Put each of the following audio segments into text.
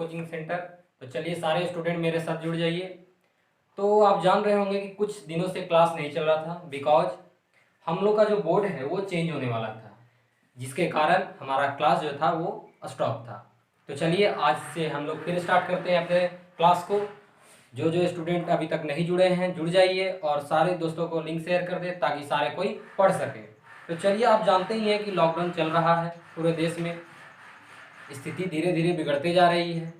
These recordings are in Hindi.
Coaching centre. तो चलिए सारे स्टूडेंट मेरे साथ जुड़ जाइए। तो आप जान रहे होंगे कि कुछ दिनों से क्लास नहीं चल रहा था बिकॉज हम लोग का जो बोर्ड है वो चेंज होने वाला था, जिसके कारण हमारा क्लास जो था वो स्टॉप था। तो चलिए आज से हम लोग फिर स्टार्ट करते हैं अपने क्लास को। जो जो स्टूडेंट अभी तक नहीं जुड़े हैं जुड़ जाइए और सारे दोस्तों को लिंक शेयर कर दे ताकि सारे कोई पढ़ सके। तो चलिए आप जानते ही हैं कि लॉकडाउन चल रहा है पूरे देश में, स्थिति धीरे धीरे बिगड़ते जा रही है।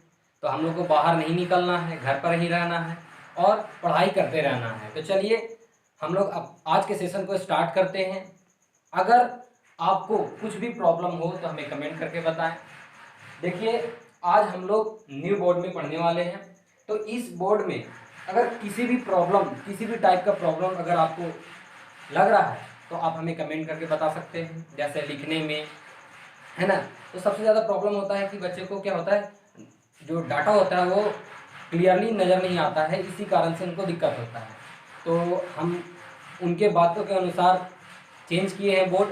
तो हम लोग को बाहर नहीं निकलना है, घर पर ही रहना है और पढ़ाई करते रहना है। तो चलिए हम लोग अब आज के सेशन को स्टार्ट करते हैं। अगर आपको कुछ भी प्रॉब्लम हो तो हमें कमेंट करके बताएं। देखिए आज हम लोग न्यू बोर्ड में पढ़ने वाले हैं, तो इस बोर्ड में अगर किसी भी प्रॉब्लम, किसी भी टाइप का प्रॉब्लम अगर आपको लग रहा है तो आप हमें कमेंट करके बता सकते हैं। जैसे लिखने में है ना, तो सबसे ज़्यादा प्रॉब्लम होता है कि बच्चे को क्या होता है, जो डाटा होता है वो क्लियरली नज़र नहीं आता है, इसी कारण से उनको दिक्कत होता है। तो हम उनके बातों के अनुसार चेंज किए हैं बोर्ड।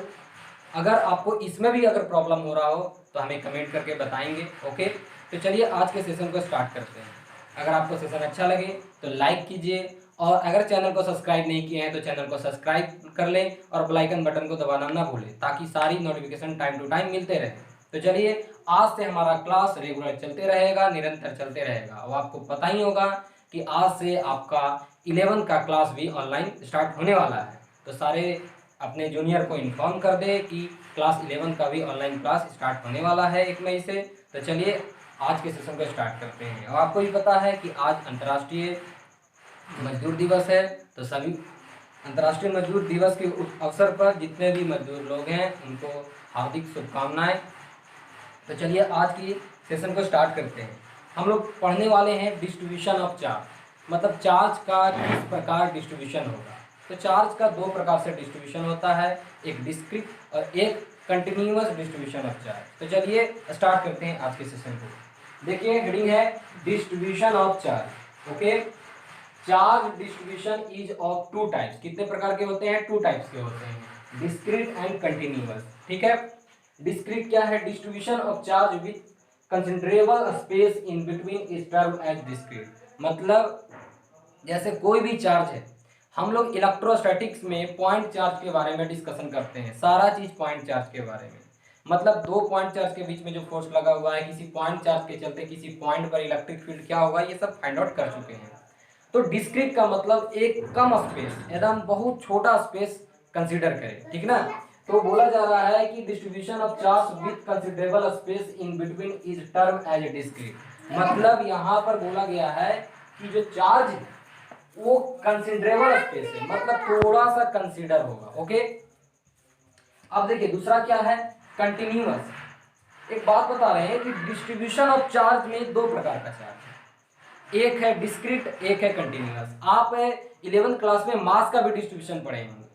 अगर आपको इसमें भी अगर प्रॉब्लम हो रहा हो तो हमें कमेंट करके बताएंगे। ओके, तो चलिए आज के सेशन को स्टार्ट करते हैं। अगर आपको सेशन अच्छा लगे तो लाइक कीजिए और अगर चैनल को सब्सक्राइब नहीं किए हैं तो चैनल को सब्सक्राइब कर लें और बेल आइकन बटन को दबाना ना भूलें ताकि सारी नोटिफिकेशन टाइम टू टाइम मिलते रहे। तो चलिए आज से हमारा क्लास रेगुलर चलते रहेगा, निरंतर चलते रहेगा। अब आपको पता ही होगा कि आज से आपका 11 का क्लास भी ऑनलाइन स्टार्ट होने वाला है। तो सारे अपने जूनियर को इन्फॉर्म कर दे कि क्लास 11 का भी ऑनलाइन क्लास स्टार्ट होने वाला है 1 मई से। तो चलिए आज के सेशन को स्टार्ट करते हैं। और आपको भी पता है कि आज अंतर्राष्ट्रीय मजदूर दिवस है, तो सभी अंतर्राष्ट्रीय मजदूर दिवस के अवसर पर जितने भी मजदूर लोग हैं उनको हार्दिक शुभकामनाएं। तो चलिए आज की सेशन को स्टार्ट करते हैं। हम लोग पढ़ने वाले हैं डिस्ट्रीब्यूशन ऑफ चार्ज, मतलब चार्ज का किस प्रकार डिस्ट्रीब्यूशन होगा। तो चार्ज का 2 प्रकार से डिस्ट्रीब्यूशन होता है, एक डिस्क्रीट और एक कंटिन्यूअस डिस्ट्रीब्यूशन ऑफ चार्ज। तो चलिए स्टार्ट करते हैं आज के सेशन को। देखिए हेडिंग है distribution of charge. Okay, charge distribution is of 2 types. कितने प्रकार के होते हैं? 2 टाइप्स के होते हैं, डिस्क्रीट एंड कंटिन्यूअस। ठीक है, डिस्क्रीट क्या है? Distribution of charge with considerable space in between is term as discrete. मतलब जैसे कोई भी चार्ज है, हम लोग इलेक्ट्रोस्टैटिक्स में पॉइंट चार्ज के बारे में डिस्कशन करते हैं, सारा चीज पॉइंट चार्ज के बारे में। मतलब 2 पॉइंट चार्ज के बीच में जो फोर्स लगा हुआ है, किसी पॉइंट चार्ज के चलते किसी पॉइंट पर इलेक्ट्रिक फील्ड क्या होगा, ये सब फाइंड आउट कर चुके हैं। तो डिस्क्रीट का मतलब एक कम स्पेस, एकदम बहुत छोटा स्पेस कंसीडर करें, ठीक ना। तो बोला जा रहा है कि distribution of charge with considerable space in between is term as a discrete. मतलब यहाँ पर बोला गया है कि जो चार्ज है वो कंसीडरेबल स्पेस है, मतलब थोड़ा सा कंसीडर होगा। ओके, अब देखिए दूसरा क्या है, कंटिन्यूअस। एक बात बता रहे हैं कि डिस्ट्रीब्यूशन ऑफ चार्ज में 2 प्रकार का चार्ज है, एक है डिस्क्रीट, एक है कंटिन्यूअस। आप 11th क्लास में मास का भी डिस्ट्रीब्यूशन पढ़े होंगे,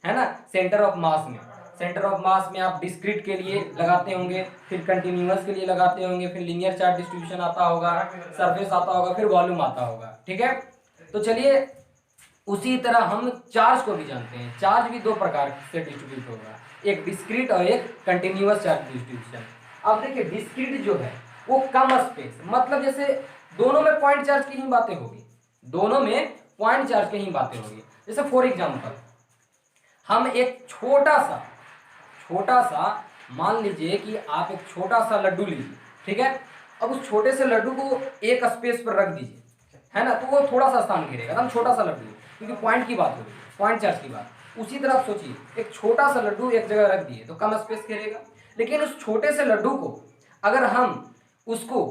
है ना, सेंटर ऑफ मास में। सेंटर ऑफ मास में आप डिस्क्रीट के लिए लगाते होंगे, फिर कंटिन्यूअस के लिए लगाते होंगे, फिर लीनियर चार्ज डिस्ट्रीब्यूशन आता होगा, सरफेस आता होगा, फिर वॉल्यूम आता होगा। ठीक है, तो चलिए उसी तरह हम चार्ज को भी जानते हैं। चार्ज भी 2 प्रकार से डिस्ट्रीब्यूट होगा, एक डिस्क्रीट और एक कंटिन्यूअस चार्ज डिस्ट्रीब्यूशन। अब देखिए डिस्क्रीट जो है वो कम स्पेस, मतलब जैसे दोनों में पॉइंट चार्ज की ही बातें होगी, दोनों में पॉइंट चार्ज की ही बातें होगी। जैसे फॉर एग्जांपल हम एक छोटा सा मान लीजिए कि आप एक छोटा सा लड्डू लीजिए, ठीक है। अब उस छोटे से लड्डू को एक स्पेस पर रख दीजिए, है ना, तो वो थोड़ा सा स्थान घेरेगा, एकदम छोटा सा लड्डू, क्योंकि पॉइंट की बात हो रही है, पॉइंट चार्ज की बात। उसी तरह आप सोचिए, एक छोटा सा लड्डू एक जगह रख दिए तो कम स्पेस घेरेगा, लेकिन उस छोटे से लड्डू को अगर हम उसको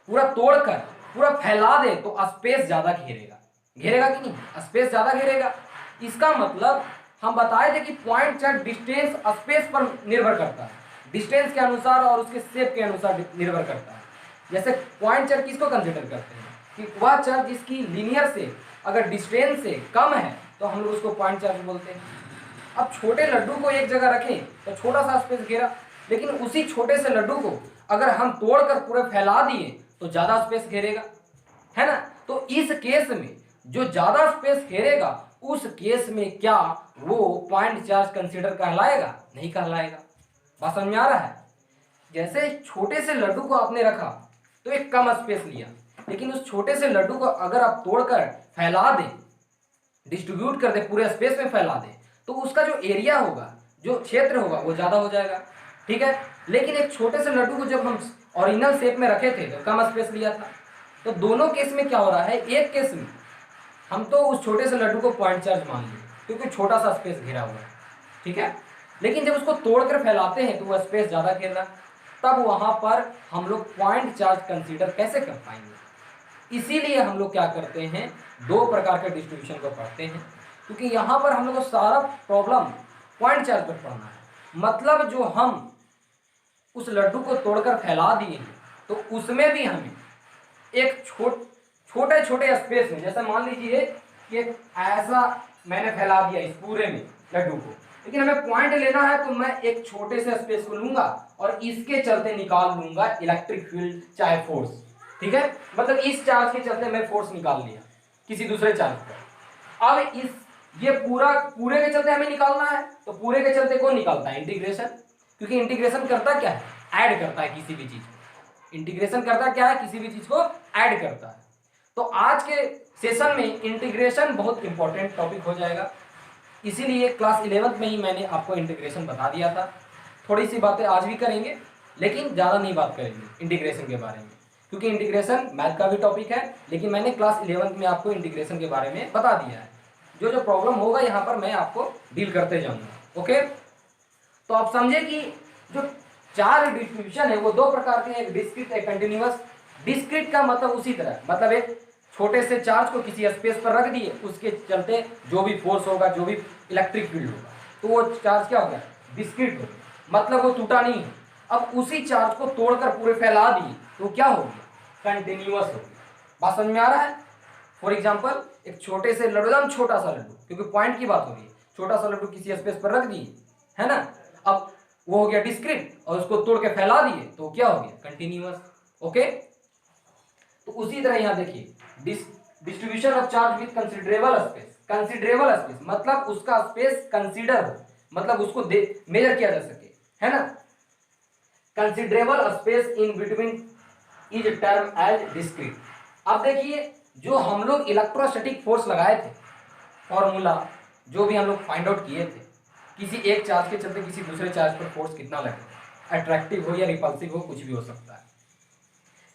पूरा तोड़कर पूरा फैला दे तो स्पेस ज्यादा घेरेगा, घेरेगा कि नहीं? स्पेस ज्यादा घेरेगा। इसका मतलब हम बताए थे कि पॉइंट चार्ज डिस्टेंस स्पेस पर निर्भर करता है, डिस्टेंस के अनुसार और उसके शेप के अनुसार निर्भर करता है। जैसे पॉइंट चार्ज किसको कंसीडर करते हैं कि वह चार्ज जिसकी लीनियर से अगर डिस्टेंस से कम है तो हम लोग उसको पॉइंट चार्ज बोलते हैं। अब छोटे लड्डू को एक जगह रखें तो छोटा सा स्पेस घेरा, लेकिन उसी छोटे से लड्डू को अगर हम तोड़कर पूरे फैला दिए तो ज्यादा स्पेस घेरेगा, है ना। तो इस केस में जो ज्यादा स्पेस घेरेगा उस केस में क्या वो पॉइंट चार्ज कंसीडर कहलाएगा? नहीं कहलाएगा। बात समझ में आ रहा है? जैसे छोटे से लड्डू को आपने रखा तो एक कम स्पेस लिया। लेकिन उस छोटे से लड्डू को अगर आप तोड़कर फैला दें, डिस्ट्रीब्यूट कर दे, पूरे स्पेस में फैला दे, तो उसका जो एरिया होगा, जो क्षेत्र होगा, वो ज़्यादा हो जाएगा। ठीक है। लेकिन एक छोटे से लड्डू को जब हम ओरिजिनल शेप में रखे थे तो कम स्पेस लिया था। तो दोनों केस में क्या हो रहा है, एक केस में हम तो उस छोटे से लड्डू को पॉइंट चार्ज मान लिए क्योंकि छोटा सा स्पेस घिरा हुआ है। ठीक है। लेकिन जब उसको तोड़कर फैलाते हैं तो वह स्पेस ज़्यादा घेर रहा है, तब वहाँ पर हम लोग पॉइंट चार्ज कंसीडर कैसे कर पाएंगे। इसीलिए हम लोग क्या करते हैं, दो प्रकार के डिस्ट्रीब्यूशन को पढ़ते हैं, क्योंकि यहाँ पर हम लोग को सारा प्रॉब्लम पॉइंट चार्ज पर पढ़ना है। मतलब जो हम उस लड्डू को तोड़कर फैला दिए हैं तो उसमें भी हमें एक छोटे छोटे स्पेस में, जैसे मान लीजिए कि एक ऐसा मैंने फैला दिया इस पूरे में लड्डू को, लेकिन हमें पॉइंट लेना है तो मैं एक छोटे से स्पेस को लूंगा और इसके चलते निकाल लूंगा इलेक्ट्रिक फील्ड चाहे फोर्स। ठीक है। मतलब इस चार्ज के चलते मैं फोर्स निकाल लिया किसी दूसरे चार्ज पर। अब ये पूरे के चलते हमें निकालना है, तो पूरे के चलते कौन निकालता है, इंटीग्रेशन। क्योंकि इंटीग्रेशन करता क्या है, ऐड करता है किसी भी चीज को। इंटीग्रेशन करता क्या है, किसी भी चीज को ऐड करता है। तो आज के सेशन में इंटीग्रेशन बहुत इंपॉर्टेंट टॉपिक हो जाएगा, इसीलिए क्लास 11th में ही मैंने आपको इंटीग्रेशन बता दिया था। थोड़ी सी बातें आज भी करेंगे, लेकिन ज़्यादा नहीं बात करेंगे इंटीग्रेशन के बारे में, क्योंकि इंटीग्रेशन मैथ का भी टॉपिक है। लेकिन मैंने क्लास 11th में आपको इंटीग्रेशन के बारे में बता दिया है। जो जो प्रॉब्लम होगा यहाँ पर मैं आपको डील करते जाऊँगा। ओके। तो आप समझे कि जो चार्ज डिस्ट्रीब्यूशन है वो दो प्रकार के हैं, एक डिस्क्रीट, एक कंटिन्यूअस। डिस्क्रीट का मतलब उसी तरह, मतलब एक छोटे से चार्ज को किसी स्पेस पर रख दिए, उसके चलते जो भी फोर्स होगा, जो भी इलेक्ट्रिक फील्ड होगा, तो वो चार्ज क्या हो गया, डिस्क्रीट हो गया। मतलब वो टूटा नहीं है। अब उसी चार्ज को तोड़कर पूरे फैला दिए तो क्या हो गया, कंटिन्यूअस हो गया। बात समझ में आ रहा है। फॉर एग्जाम्पल एक छोटे से लड्डू, एकदम छोटा सा लड्डू, क्योंकि पॉइंट की बात हो रही है, छोटा सा लड्डू किसी स्पेस पर रख दिए, है ना। अब वो हो गया डिस्क्रीट, और उसको तोड़ के फैला दिए तो क्या हो गया, कंटिन्यूअस। ओके। तो उसी तरह यहां देखिए, distribution of charge with considerable space. Considerable space मतलब उसका स्पेस कंसीडर हो, मतलब उसको मेजर किया जा सके, है ना। Considerable space in between is term as discrete. अब देखिए, जो हम लोग इलेक्ट्रोस्टैटिक फोर्स लगाए थे, फॉर्मूला जो भी हम लोग फाइंड आउट किए थे, किसी एक चार्ज के चलते किसी दूसरे चार्ज पर फोर्स कितना लगेगा, अट्रैक्टिव हो या रिपल्सिव हो, कुछ भी हो सकता है।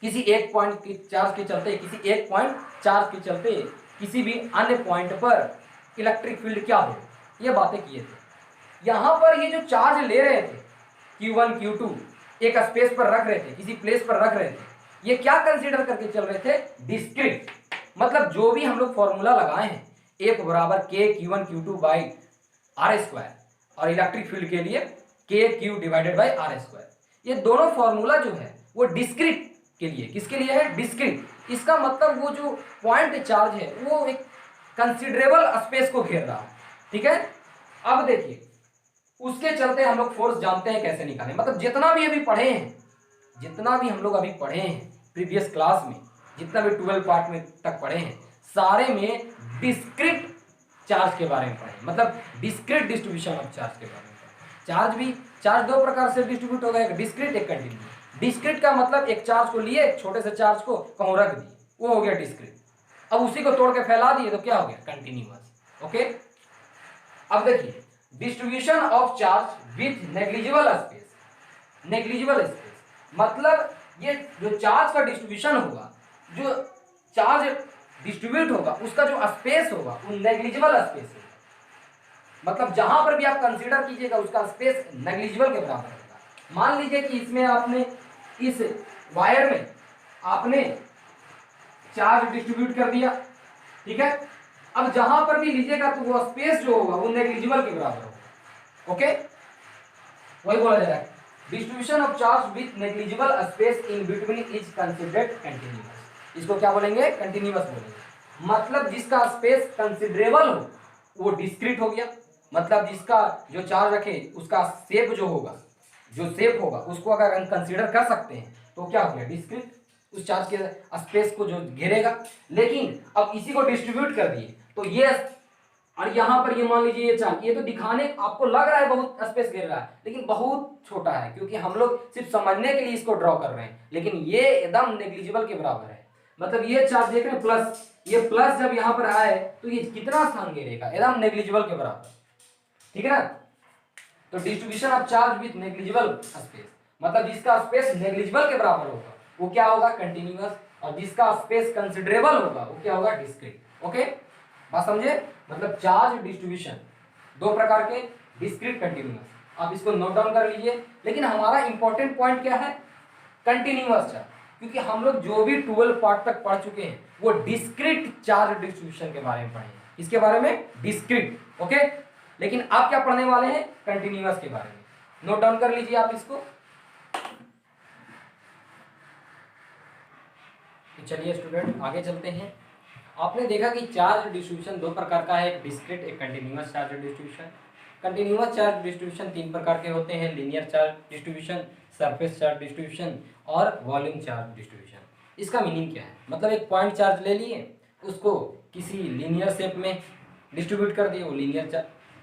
किसी एक पॉइंट के चार्ज के चलते, किसी एक पॉइंट चार्ज के चलते किसी भी अन्य पॉइंट पर इलेक्ट्रिक फील्ड क्या हो, ये बातें किए थे। यहाँ पर ये जो चार्ज ले रहे थे Q1 Q2 एक स्पेस पर रख रहे थे, किसी प्लेस पर रख रहे थे, ये क्या कंसीडर करके चल रहे थे, डिस्क्रीट। मतलब जो भी हम लोग फॉर्मूला लगाए हैं, F बराबर K Q1 Q2 by R square, और इलेक्ट्रिक फील्ड के लिए K Q divided by R square, ये दोनों फॉर्मूला जो है वो डिस्क्रीट के लिए, किसके लिए है, डिस्क्रीट। इसका मतलब वो जो पॉइंट चार्ज है वो एक कंसीडरेबल स्पेस को घेर रहा है। ठीक है। अब देखिए, उसके चलते हम लोग फोर्स जानते हैं कैसे निकालें। मतलब जितना भी अभी पढ़े हैं, जितना भी हम लोग अभी पढ़े हैं प्रीवियस क्लास में, जितना भी 12 पार्ट में तक पढ़े हैं, सारे में डिस्क्रीट चार्ज के बारे में पढ़े, मतलब डिस्क्रीट डिस्ट्रीब्यूशन ऑफ चार्ज के बारे में। चार्ज दो प्रकार से डिस्ट्रीब्यूट होगा, एक डिस्क्रीट, एक कंटिन्यूअस। डिस्क्रीट का मतलब एक चार्ज को लिए, एक छोटे से चार्ज को कहूं रख दिए, वो हो गया डिस्क्रीट। अब उसी को तोड़ के फैला दिए तो क्या हो गया, कंटिन्यूअस। ओके। अब देखिए, distribution of charge with negligible space. Negligible space मतलब ये जो चार्ज का डिस्ट्रीब्यूशन होगा, जो चार्ज डिस्ट्रीब्यूट होगा, उसका जो स्पेस होगा वो नेग्लिजिबल स्पेस है। मतलब जहां पर भी आप कंसीडर कीजिएगा उसका स्पेस नेग्लिजिबल के बराबर होगा। मान लीजिए कि इसमें आपने, इस वायर में आपने चार्ज डिस्ट्रीब्यूट कर दिया, ठीक है। अब जहां पर भी लीजिएगा तो वो स्पेस जो होगा वो नेग्लिजिबल के बराबर होगा। ओके। वही बोला जा रहा है, distribution of charge with negligible space in between is considered continuous. इसको क्या बोलेंगे, कंटिन्यूअस बोलेंगे। मतलब जिसका स्पेस कंसीडरेबल हो वो डिस्क्रीट हो गया। मतलब जिसका जो चार्ज रखे उसका शेप जो होगा, जो शेप होगा उसको अगर हम कंसीडर कर सकते हैं तो क्या हो गया, डिस्क्रीट, उस चार्ज के स्पेस को जो घेरेगा। लेकिन अब इसी को डिस्ट्रीब्यूट कर दिए तो ये और यहाँ पर ये मान लीजिए ये चार्ज, ये तो दिखाने आपको लग रहा है बहुत स्पेस घेर रहा है, लेकिन बहुत छोटा है, क्योंकि हम लोग सिर्फ समझने के लिए इसको ड्रॉ कर रहे हैं, लेकिन ये एकदम नेग्लिजिबल के बराबर है। मतलब ये चार्ज देख रहे हैं प्लस, ये प्लस जब यहाँ पर आए तो ये कितना स्थान घेरेगा, एकदम नेग्लिजिबल के बराबर, ठीक है ना। तो distribution of charge with negligible space, मतलब जिसका स्पेस नेग्लिजिबल के बराबर होगा वो क्या होगा, कंटिन्यूअस, और जिसका स्पेस कंसिडरेबल होगा वो क्या होगा, डिस्क्रीट। ओके, बात समझे। मतलब चार्ज डिस्ट्रीब्यूशन दो प्रकार के, डिस्क्रीट, कंटिन्यूअस, आप इसको नोट डाउन कर लीजिए। लेकिन हमारा इंपॉर्टेंट पॉइंट क्या है, कंटिन्यूअस चार्ज, क्योंकि हम लोग जो भी 12 पार्ट तक पढ़ चुके हैं वो डिस्क्रीट चार्ज डिस्ट्रीब्यूशन के बारे में पढ़े हैं, इसके बारे में डिस्क्रीट। ओके, लेकिन आप क्या पढ़ने वाले हैं, कंटिन्यूअस के बारे में। नोट डाउन कर लीजिए आप इसको। तो चलिए स्टूडेंट आगे चलते हैं। आपने देखा कि चार्ज डिस्ट्रीब्यूशन दो प्रकार का है, एक डिस्क्रीट, एक continuous charge distribution. Continuous charge distribution तीन प्रकार के होते हैं, linear charge distribution, surface charge distribution और वॉल्यूम चार्ज डिस्ट्रीब्यूशन। इसका मीनिंग क्या है, मतलब एक पॉइंट चार्ज ले लिए, उसको किसी लीनियर शेप में डिस्ट्रीब्यूट कर दिए, वो लीनियर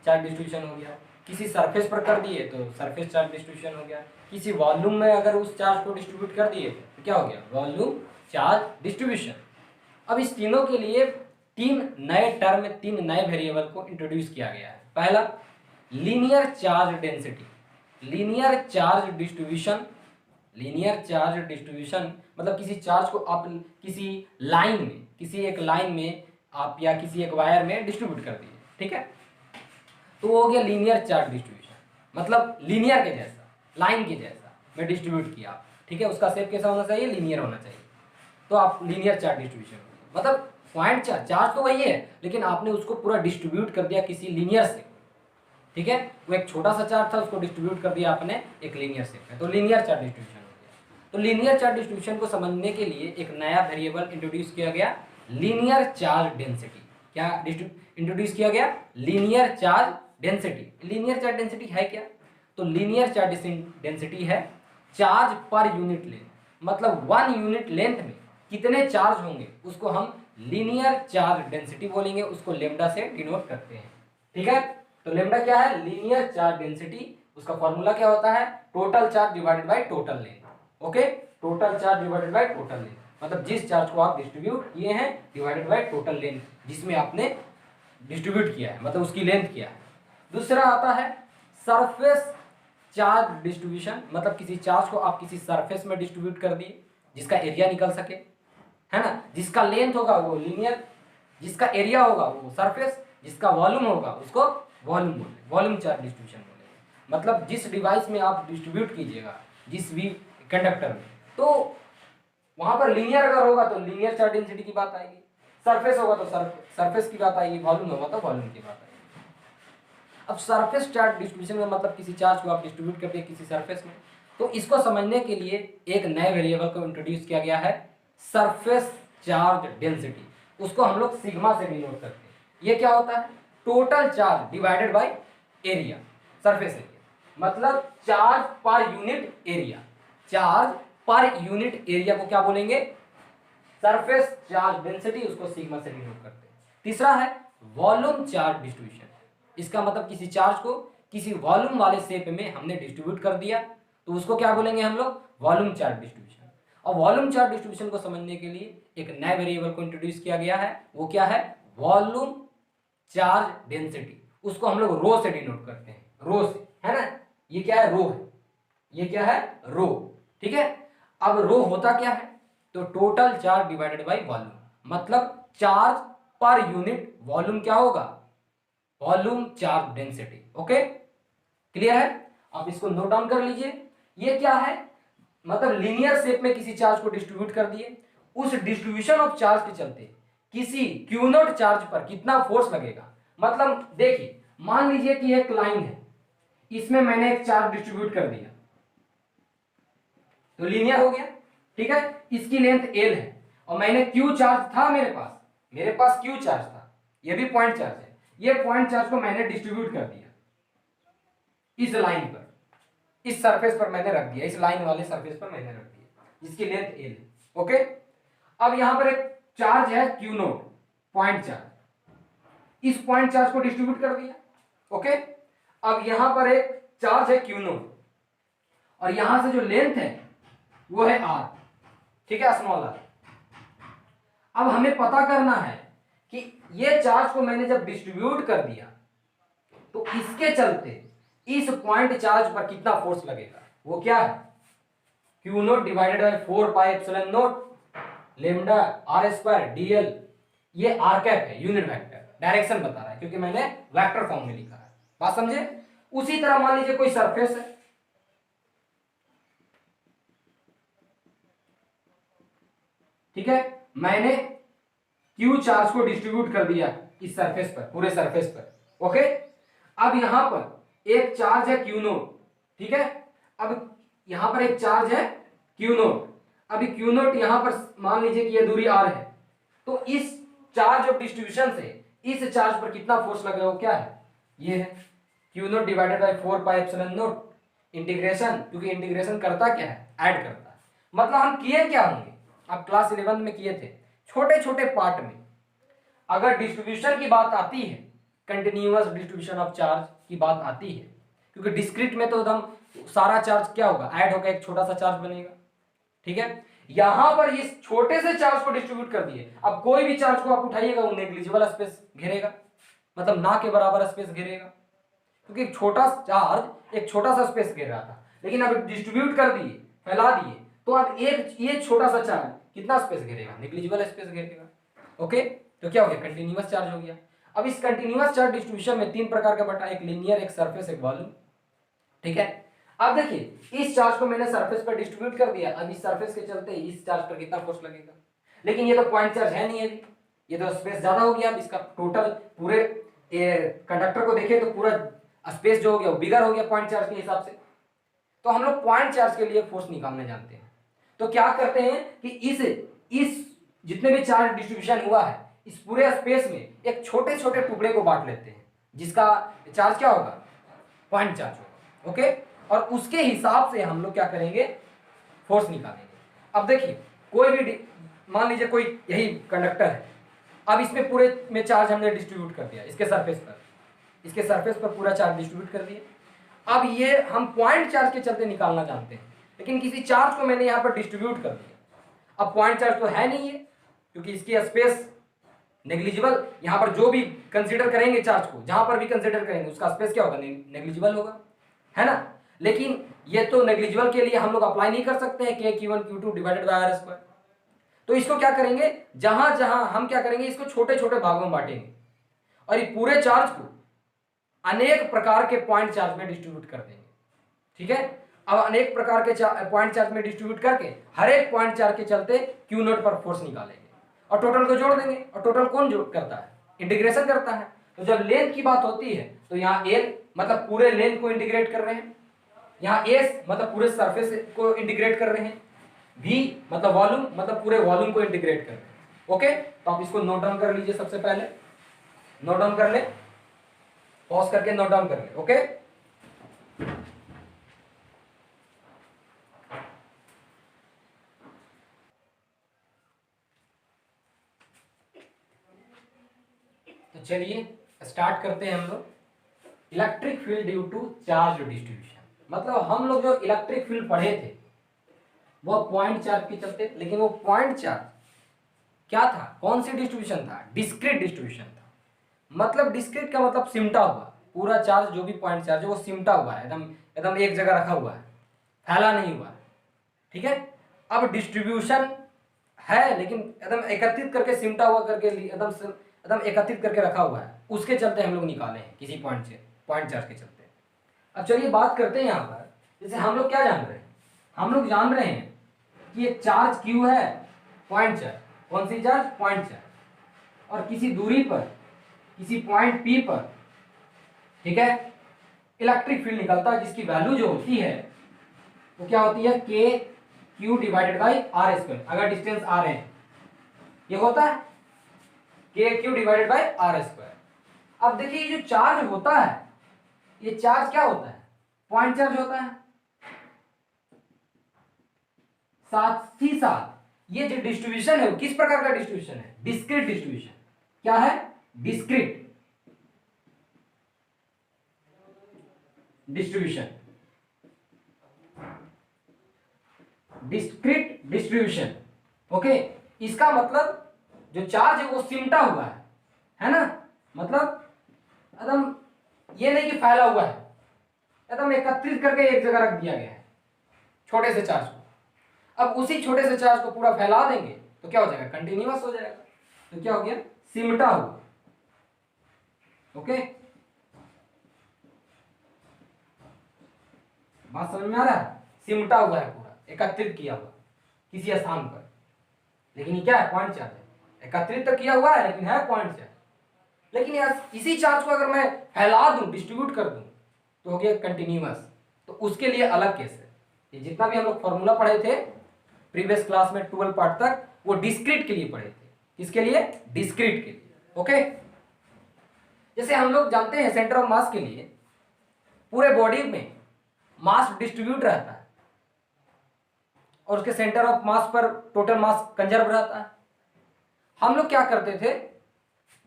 चार्ज डिस्ट्रीब्यूशन हो गया। किसी सरफेस पर कर दिए तो सरफेस चार्ज डिस्ट्रीब्यूशन हो गया। किसी वॉल्यूम में अगर उस चार्ज को डिस्ट्रीब्यूट कर दिए तो क्या हो गया, वॉल्यूम चार्ज डिस्ट्रीब्यूशन। अब इस तीनों के लिए तीन नए टर्म, तीन नए वेरिएबल को इंट्रोड्यूस किया गया है। पहला, linear charge density, linear charge distribution. Linear charge distribution मतलब किसी चार्ज को आप किसी लाइन में, किसी एक लाइन में आप या किसी एक वायर में डिस्ट्रीब्यूट कर दिए, ठीक है, तो वो हो गया लीनियर चार्ज डिस्ट्रीब्यूशन। मतलब लीनियर के जैसा, लाइन के जैसा में डिस्ट्रीब्यूट किया, ठीक है, उसका शेप कैसा होना चाहिए, लीनियर होना चाहिए, तो आप लीनियर चार्ज डिस्ट्रीब्यूशन। मतलब पॉइंट चार्ज, चार्ज तो वही है, लेकिन आपने उसको पूरा डिस्ट्रीब्यूट कर दिया किसी लीनियर से, ठीक है, वो एक छोटा सा चार्ज था उसको डिस्ट्रीब्यूट कर दिया आपने एक लीनियर शेप में, तो लीनियर चार्ज डिस्ट्रीब्यूशन हो गया। तो लीनियर चार्ज डिस्ट्रीब्यूशन को समझने के लिए एक नया वेरिएबल इंट्रोड्यूस किया गया, लीनियर चार्ज डेंसिटी। क्या इंट्रोड्यूस किया गया, linear charge density. Linear charge density है क्या, तो लीनियर चार्ज डेंसिटी है चार्ज पर यूनिट लेंथ, मतलब 1 यूनिट लेंथ में कितने चार्ज होंगे उसको हम लीनियर चार्ज डेंसिटी बोलेंगे, उसको लेम्डा से डिनोट करते हैं, ठीक है। तो लेम्डा क्या है, लीनियर चार्ज डेंसिटी, उसका फॉर्मूला क्या होता है, total charge divided by total length. Okay, total charge divided by total length, मतलब जिस चार्ज को आप डिस्ट्रीब्यूट किए हैं डिवाइडेड बाय टोटल लेंथ, जिसमें आपने डिस्ट्रीब्यूट किया है, मतलब उसकी लेंथ किया है। दूसरा आता है सरफेस चार्ज डिस्ट्रीब्यूशन, मतलब किसी चार्ज को आप किसी सरफेस में डिस्ट्रीब्यूट कर दिए जिसका एरिया निकल सके, है ना, जिसका लेंथ होगा वो लीनियर, जिसका एरिया होगा वो सरफेस, जिसका वॉल्यूम होगा उसको वॉल्यूम बोले, वॉल्यूम चार्ज डिस्ट्रीब्यूशन बोले। मतलब जिस डिवाइस में आप डिस्ट्रीब्यूट कीजिएगा जिस भी कंडक्टर में, तो वहां पर लीनियर अगर होगा तो लीनियर चार्ज डेंसिटी की बात आएगी, सरफेस होगा तो सरफेस की बात आएगी, वॉल्यूम होगा तो वॉल्यूम की बात आएगी। अब सरफेस चार्ज डिस्ट्रीब्यूशन में मतलब किसी चार्ज को आप डिस्ट्रीब्यूट करते हैं किसी सरफेस में, तो इसको समझने के लिए एक नए वेरिएबल को इंट्रोड्यूस किया गया है, सरफेस चार्ज डेंसिटी। उसको हम लोग सिग्मा से डिनोट करते हैं। ये क्या होता है, total charge divided by area, surface area, मतलब charge per unit area, charge per unit area को क्या बोलेंगे, सरफेस चार्ज डेंसिटी, उसको सिग्मा से डिनोट करते हैं। तीसरा है वॉल्यूम चार्ज डिस्ट्रीब्यूशन, इसका मतलब किसी चार्ज को किसी वॉल्यूम वाले शेप में हमने डिस्ट्रीब्यूट कर दिया तो उसको क्या बोलेंगे हम लोग, वॉल्यूम चार्ज डिस्ट्रीब्यूशन। और वॉल्यूम चार्ज डिस्ट्रीब्यूशन को समझने के लिए एक नए वेरिएबल को इंट्रोड्यूस किया गया है, वो क्या है, वॉल्यूम चार्ज डेंसिटी, उसको हम लोग रो से डिनोट करते हैं, रो से, है ना, ये क्या है, रो है, ये क्या है, रो, ठीक है। अब रो होता क्या है, तो total charge divided by volume, मतलब चार्ज पर यूनिट वॉल्यूम क्या होगा, volume charge density. Okay, clear है, आप इसको नोट डाउन कर लीजिए। ये क्या है, मतलब लीनियर शेप में किसी चार्ज को डिस्ट्रीब्यूट कर दिए, उस डिस्ट्रीब्यूशन ऑफ चार्ज के चलते किसी क्यू नॉट चार्ज पर कितना फोर्स लगेगा। मतलब देखिए, मान लीजिए कि एक लाइन है, इसमें मैंने एक चार्ज डिस्ट्रीब्यूट कर दिया तो लीनियर हो गया, ठीक है, इसकी लेंथ एल है और मैंने क्यू चार्ज था मेरे पास क्यू चार्ज था, ये भी पॉइंट चार्ज है, ये पॉइंट चार्ज को मैंने डिस्ट्रीब्यूट कर दिया इस लाइन पर, इस सरफेस पर मैंने रख दिया, इस लाइन वाले सरफेस पर मैंने रख दिया जिसकी लेंथ एल है। ओके, अब यहां पर एक चार्ज है क्यू नोट, पॉइंट चार्ज, इस पॉइंट चार्ज को डिस्ट्रीब्यूट कर दिया। ओके, अब यहां पर एक चार्ज है क्यू नोट और यहां से जो लेंथ है वो है आर, ठीक है, स्मॉल आर। अब हमें पता करना है कि ये चार्ज को मैंने जब डिस्ट्रीब्यूट कर दिया तो इसके चलते इस पॉइंट चार्ज पर कितना फोर्स लगेगा, वो क्या है, Q not divided by 4 pi epsilon not lambda R square DL. ये आर कैप है, यूनिट वेक्टर, डायरेक्शन बता रहा है क्योंकि मैंने वेक्टर फॉर्म में लिखा है। बात समझे? उसी तरह मान लीजिए कोई सरफेस है, ठीक है, मैंने क्यू चार्ज को डिस्ट्रीब्यूट कर दिया इस सरफेस पर, पूरे सरफेस पर। ओके, अब यहां पर एक चार्ज है क्यू नोट, ठीक है, अब यहां पर एक चार्ज है क्यू नोट। अभी क्यू नोट यहां पर मान लीजिए कि यह दूरी आर है, तो इस चार्ज ऑफ डिस्ट्रीब्यूशन से इस चार्ज पर कितना फोर्स लगेगा, वो क्या है, ये है Q not divided by 4 pi epsilon note integration, क्योंकि इंटीग्रेशन करता क्या है, ऐड करता है। मतलब हम किए क्या होंगे, आप क्लास 11 में किए थे, छोटे छोटे पार्ट में अगर डिस्ट्रीब्यूशन की बात आती है, कंटिन्यूअस डिस्ट्रीब्यूशन ऑफ चार्ज की बात आती है, क्योंकि डिस्क्रीट में तो एकदम सारा चार्ज क्या होगा, ऐड होकर एक छोटा सा चार्ज बनेगा, ठीक है। यहां पर इस छोटे से चार्ज को डिस्ट्रीब्यूट कर दिए, अब कोई भी चार्ज को आप उठाइएगा वो नेग्लिजिबल स्पेस घेरेगा, मतलब ना के बराबर स्पेस घेरेगा, क्योंकि एक छोटा चार्ज एक छोटा सा स्पेस घेर रहा था, लेकिन अब डिस्ट्रीब्यूट कर दिए, फैला दिए, तो अब एक ये छोटा सा चार्ज कितना स्पेस घेरेगा, नेग्लिजिबल स्पेस घेरेगा। ओके, तो क्या हो गया, कंटिन्यूअस चार्ज हो गया। अब इस कंटिन्यूअस चार्ज डिस्ट्रीब्यूशन में तीन प्रकार का बटा, एक लीनियर, एक सरफेस, एक वॉल्यूम, ठीक है। अब देखिए इस चार्ज को मैंने सरफेस पर डिस्ट्रीब्यूट कर दिया, अब इस सरफेस के चलते इस चार्ज पर कितना फोर्स लगेगा, लेकिन ये तो पॉइंट चार्ज है नहीं है, ये तो स्पेस ज्यादा हो गया। अब इसका टोटल पूरे कंडक्टर को देखें तो पूरा स्पेस जो हो गया वो बिगर हो गया पॉइंट चार्ज के हिसाब से। तो हम लोग पॉइंट चार्ज के लिए फोर्स निकालने जानते हैं, तो क्या करते हैं कि इस जितने भी चार्ज डिस्ट्रीब्यूशन हुआ है इस पूरे स्पेस में एक छोटे छोटे टुकड़े को बांट लेते हैं, जिसका चार्ज क्या होगा, पॉइंट चार्ज होगा। ओके, और उसके हिसाब से हम लोग क्या करेंगे, फोर्स निकालेंगे। अब देखिए कोई भी मान लीजिए कोई यही कंडक्टर है, अब इसमें पूरे में चार्ज हमने डिस्ट्रीब्यूट कर दिया, इसके सरफेस पर पूरा चार्ज डिस्ट्रीब्यूट कर दिया। अब ये हम पॉइंट चार्ज के चलते निकालना जानते हैं, लेकिन किसी चार्ज को मैंने यहाँ पर डिस्ट्रीब्यूट कर दिया, अब पॉइंट चार्ज तो है नहीं है क्योंकि इसकी स्पेस नेग्लिजिबल, यहाँ पर जो भी कंसीडर करेंगे चार्ज को, जहां पर भी कंसीडर करेंगे उसका स्पेस क्या होगा, नेग्लिजिबल होगा, है ना। लेकिन ये तो नेग्लिजिबल के लिए हम लोग अप्लाई नहीं कर सकते हैं के Q1 Q2 divided by R square. तो इसको क्या करेंगे, जहां जहां हम क्या करेंगे, इसको छोटे छोटे भागों में बांटेंगे और ये पूरे चार्ज को अनेक प्रकार के पॉइंट चार्ज में डिस्ट्रीब्यूट कर देंगे, ठीक है। अब अनेक प्रकार के पॉइंट चार्ज में डिस्ट्रीब्यूट करके हर एक पॉइंट चार्ज के चलते क्यू नोट पर फोर्स निकालेंगे और टोटल को जोड़ देंगे, और टोटल कौन जोड़ करता है, इंटीग्रेशन करता है। तो जब लेंथ की बात होती है तो यहाँ एल मतलब पूरे लेंथ को इंटीग्रेट कर रहे हैं, यहाँ एस मतलब पूरे सरफेस को इंटीग्रेट कर रहे हैं, वी मतलब वॉल्यूम मतलब पूरे वॉल्यूम को इंटीग्रेट कर रहे हैं। ओके, तो आप इसको नोट डाउन कर लीजिए, सबसे पहले नोट डाउन कर ले, पॉज करके नोट डाउन कर ले। ओके, तो चलिए स्टार्ट करते हैं हम लोग। Electric field due to charge distribution, मतलब हम लोग जो इलेक्ट्रिक फील्ड पढ़े थे वो पॉइंट चार्ज के चलते, लेकिन वो पॉइंट चार्ज क्या था, कौन सी डिस्ट्रीब्यूशन था, डिस्क्रीट डिस्ट्रीब्यूशन था। मतलब डिस्क्रीट का मतलब सिमटा हुआ, पूरा चार्ज जो भी पॉइंट चार्ज है वो सिमटा हुआ है, एकदम एकदम एक जगह रखा हुआ है, फैला नहीं हुआ है, ठीक है। अब डिस्ट्रीब्यूशन है लेकिन एकदम एकत्रित करके सिमटा हुआ करके एकदम एकत्रित करके रखा हुआ है, उसके चलते हम लोग निकाले हैं किसी पॉइंट चार्ज के चलते। अब चलिए बात करते हैं यहाँ पर, जैसे हम लोग क्या जान रहे हैं, हम लोग जान रहे हैं कि एक चार्ज Q है, पॉइंट चार्ज, कौन सी चार्ज, पॉइंट चार्ज, और किसी दूरी पर किसी पॉइंट P पर, ठीक है, इलेक्ट्रिक फील्ड निकलता है जिसकी वैल्यू जो होती है वो क्या होती है, K Q divided by R square, अगर डिस्टेंस आर है ये होता है K Q divided by R square. अब देखिए ये जो चार्ज होता है ये चार्ज क्या होता है, पॉइंट चार्ज होता है, साथ ही साथ ये जो डिस्ट्रीब्यूशन है वो किस प्रकार का डिस्ट्रीब्यूशन है, डिस्क्रीट डिस्ट्रीब्यूशन। क्या है, discrete, distribution, discrete distribution. Okay, इसका मतलब जो चार्ज है वो सिमटा हुआ है ना, मतलब एकदम ये नहीं कि फैला हुआ है, एकदम एकत्रित करके एक जगह रख दिया गया है छोटे से चार्ज को। अब उसी छोटे से चार्ज को पूरा फैला देंगे तो क्या हो जाएगा, कंटिन्यूअस हो जाएगा। तो क्या हो गया, सिमटा हुआ। ओके, बात समझ में आ रहा है, सिमटा हुआ है, पूरा एकत्रित किया हुआ किसी स्थान पर। लेकिन ये क्या है, पॉइंट चार्ज है। एकत्रित तो किया हुआ है लेकिन है पॉइंट चार्ज। लेकिन यार इसी चार्ज को अगर मैं फैला दूं, डिस्ट्रीब्यूट कर दूं, तो हो गया कंटिन्यूअस। तो उसके लिए अलग केस है। ये जितना भी हम लोग फॉर्मूला पढ़े थे प्रीवियस क्लास में 12 पार्ट तक, वो डिस्क्रीट के लिए पढ़े थे। किसके लिए, डिस्क्रीट के लिए। ओके, जैसे हम लोग जानते हैं सेंटर ऑफ मास के लिए पूरे बॉडी में मास डिस्ट्रीब्यूट रहता है और उसके सेंटर ऑफ मास पर टोटल मास कंजर्व रहता है। हम लोग क्या करते थे,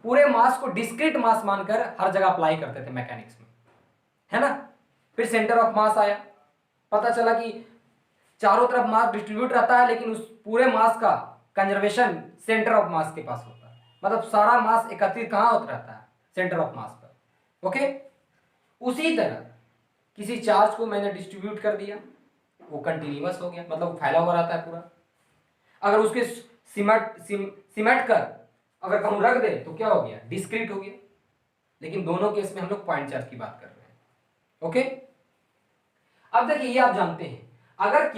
पूरे मास को डिस्क्रीट मास मानकर हर जगह अप्लाई करते थे मैकेनिक्स में, है ना। फिर सेंटर ऑफ मास आया, पता चला कि चारों तरफ मास डिस्ट्रीब्यूट रहता है लेकिन उस पूरे मास का कंजर्वेशन सेंटर ऑफ मास के पास होता है। मतलब सारा मास एकत्रित कहाँ होता रहता है, सेंटर ऑफ मास पर। ओके, उसी तरह किसी चार्ज को मैंने डिस्ट्रीब्यूट कर दिया, वो कंटिन्यूअस हो गया, मतलब फैला हुआ रहता है पूरा। अगर उसके सिमट कर अगर कहूं रख दे तो क्या हो गया, डिस्क्रीट हो गया। लेकिन दोनों केस में हम लोग पॉइंट चार्ज की बात कर रहे हैं। ओके, अब देखिए ये आप जानते हैं, अगर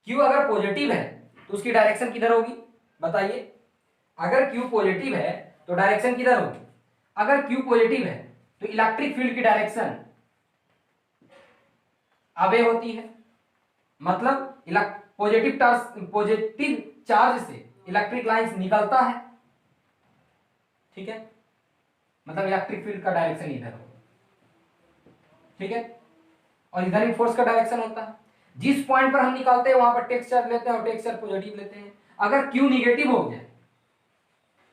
Q अगर पॉजिटिव है तो उसकी डायरेक्शन किधर होगी, बताइए। अगर Q पॉजिटिव है तो डायरेक्शन किधर होगी। अगर Q पॉजिटिव है तो इलेक्ट्रिक फील्ड की डायरेक्शन अवे होती है। मतलब पॉजिटिव चार्ज से इलेक्ट्रिक लाइंस निकलता है, ठीक है। मतलब इलेक्ट्रिक फील्ड का डायरेक्शन इधर होगा, ठीक है। और इधर ही फोर्स का डायरेक्शन होता है। जिस पॉइंट पर हम निकालते हैं वहां पर टेक्स्ट चार्ज लेते हैं और टेक्स्ट चार्ज पॉजिटिव लेते हैं। अगर Q निगेटिव हो जाए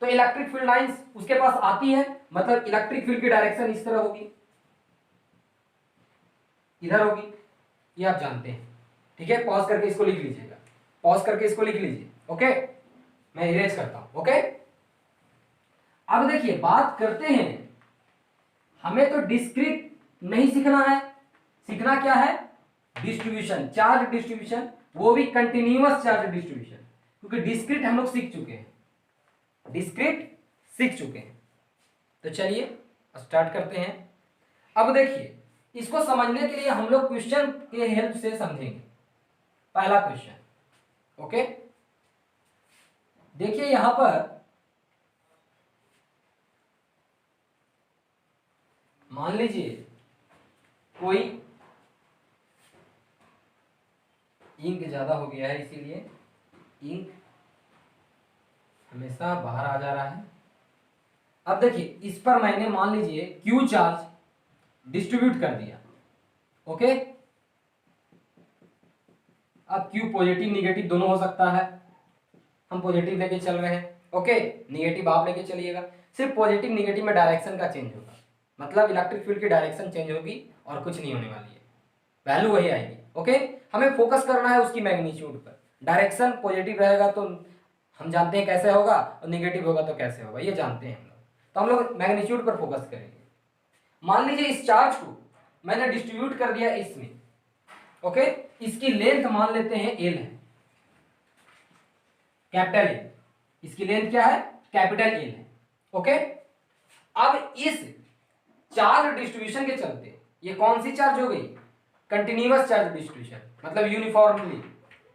तो इलेक्ट्रिक फील्ड लाइंस उसके पास आती है, मतलब इलेक्ट्रिक फील्ड की डायरेक्शन इस तरह होगी, इधर होगी। ये आप जानते हैं, ठीक है। पॉज करके इसको लिख लीजिएगा, पॉज करके इसको लिख लीजिए। ओके, मैं इरेज करता हूं। ओके, अब देखिए बात करते हैं, हमें तो डिस्क्रीट नहीं सीखना है, सीखना क्या है, डिस्ट्रीब्यूशन, चार्ज डिस्ट्रीब्यूशन, वो भी कंटिन्यूअस चार्ज डिस्ट्रीब्यूशन। क्योंकि डिस्क्रीट हम लोग सीख चुके हैं, डिस्क्रीट सीख चुके हैं। तो चलिए स्टार्ट करते हैं। अब देखिए इसको समझने के लिए हम लोग क्वेश्चन के हेल्प से समझेंगे। पहला क्वेश्चन, ओके, देखिए यहां पर मान लीजिए कोई इंक ज्यादा हो गया है, इसीलिए इंक हमेशा बाहर आ जा रहा है। अब देखिए इस पर मैंने मान लीजिए Q चार्ज डिस्ट्रीब्यूट कर दिया। ओके, अब Q पॉजिटिव निगेटिव दोनों हो सकता है, हम पॉजिटिव लेके चल रहे हैं। ओके, निगेटिव आप लेके चलिएगा। सिर्फ पॉजिटिव निगेटिव में डायरेक्शन का चेंज होगा, मतलब इलेक्ट्रिक फील्ड की डायरेक्शन चेंज होगी और कुछ नहीं होने वाली है, वैल्यू वही आएगी। ओके, हमें फोकस करना है उसकी मैग्नीट्यूड पर। डायरेक्शन पॉजिटिव रहेगा तो हम जानते हैं कैसे होगा, और निगेटिव होगा तो कैसे होगा, ये जानते हैं हम लोग। तो हम लोग मैग्नीट्यूड पर फोकस करेंगे। मान लीजिए इस चार्ज को मैंने डिस्ट्रीब्यूट कर दिया इसमें। ओके, इसकी लेंथ मान लेते हैं L है, कैपिटल L, इसकी लेंथ क्या है, कैपिटल L है। ओके, अब इस चार्ज डिस्ट्रीब्यूशन के चलते ये कौन सी चार्ज हो गई, कंटिन्यूअस चार्ज डिस्ट्रीब्यूशन, मतलब यूनिफॉर्मली।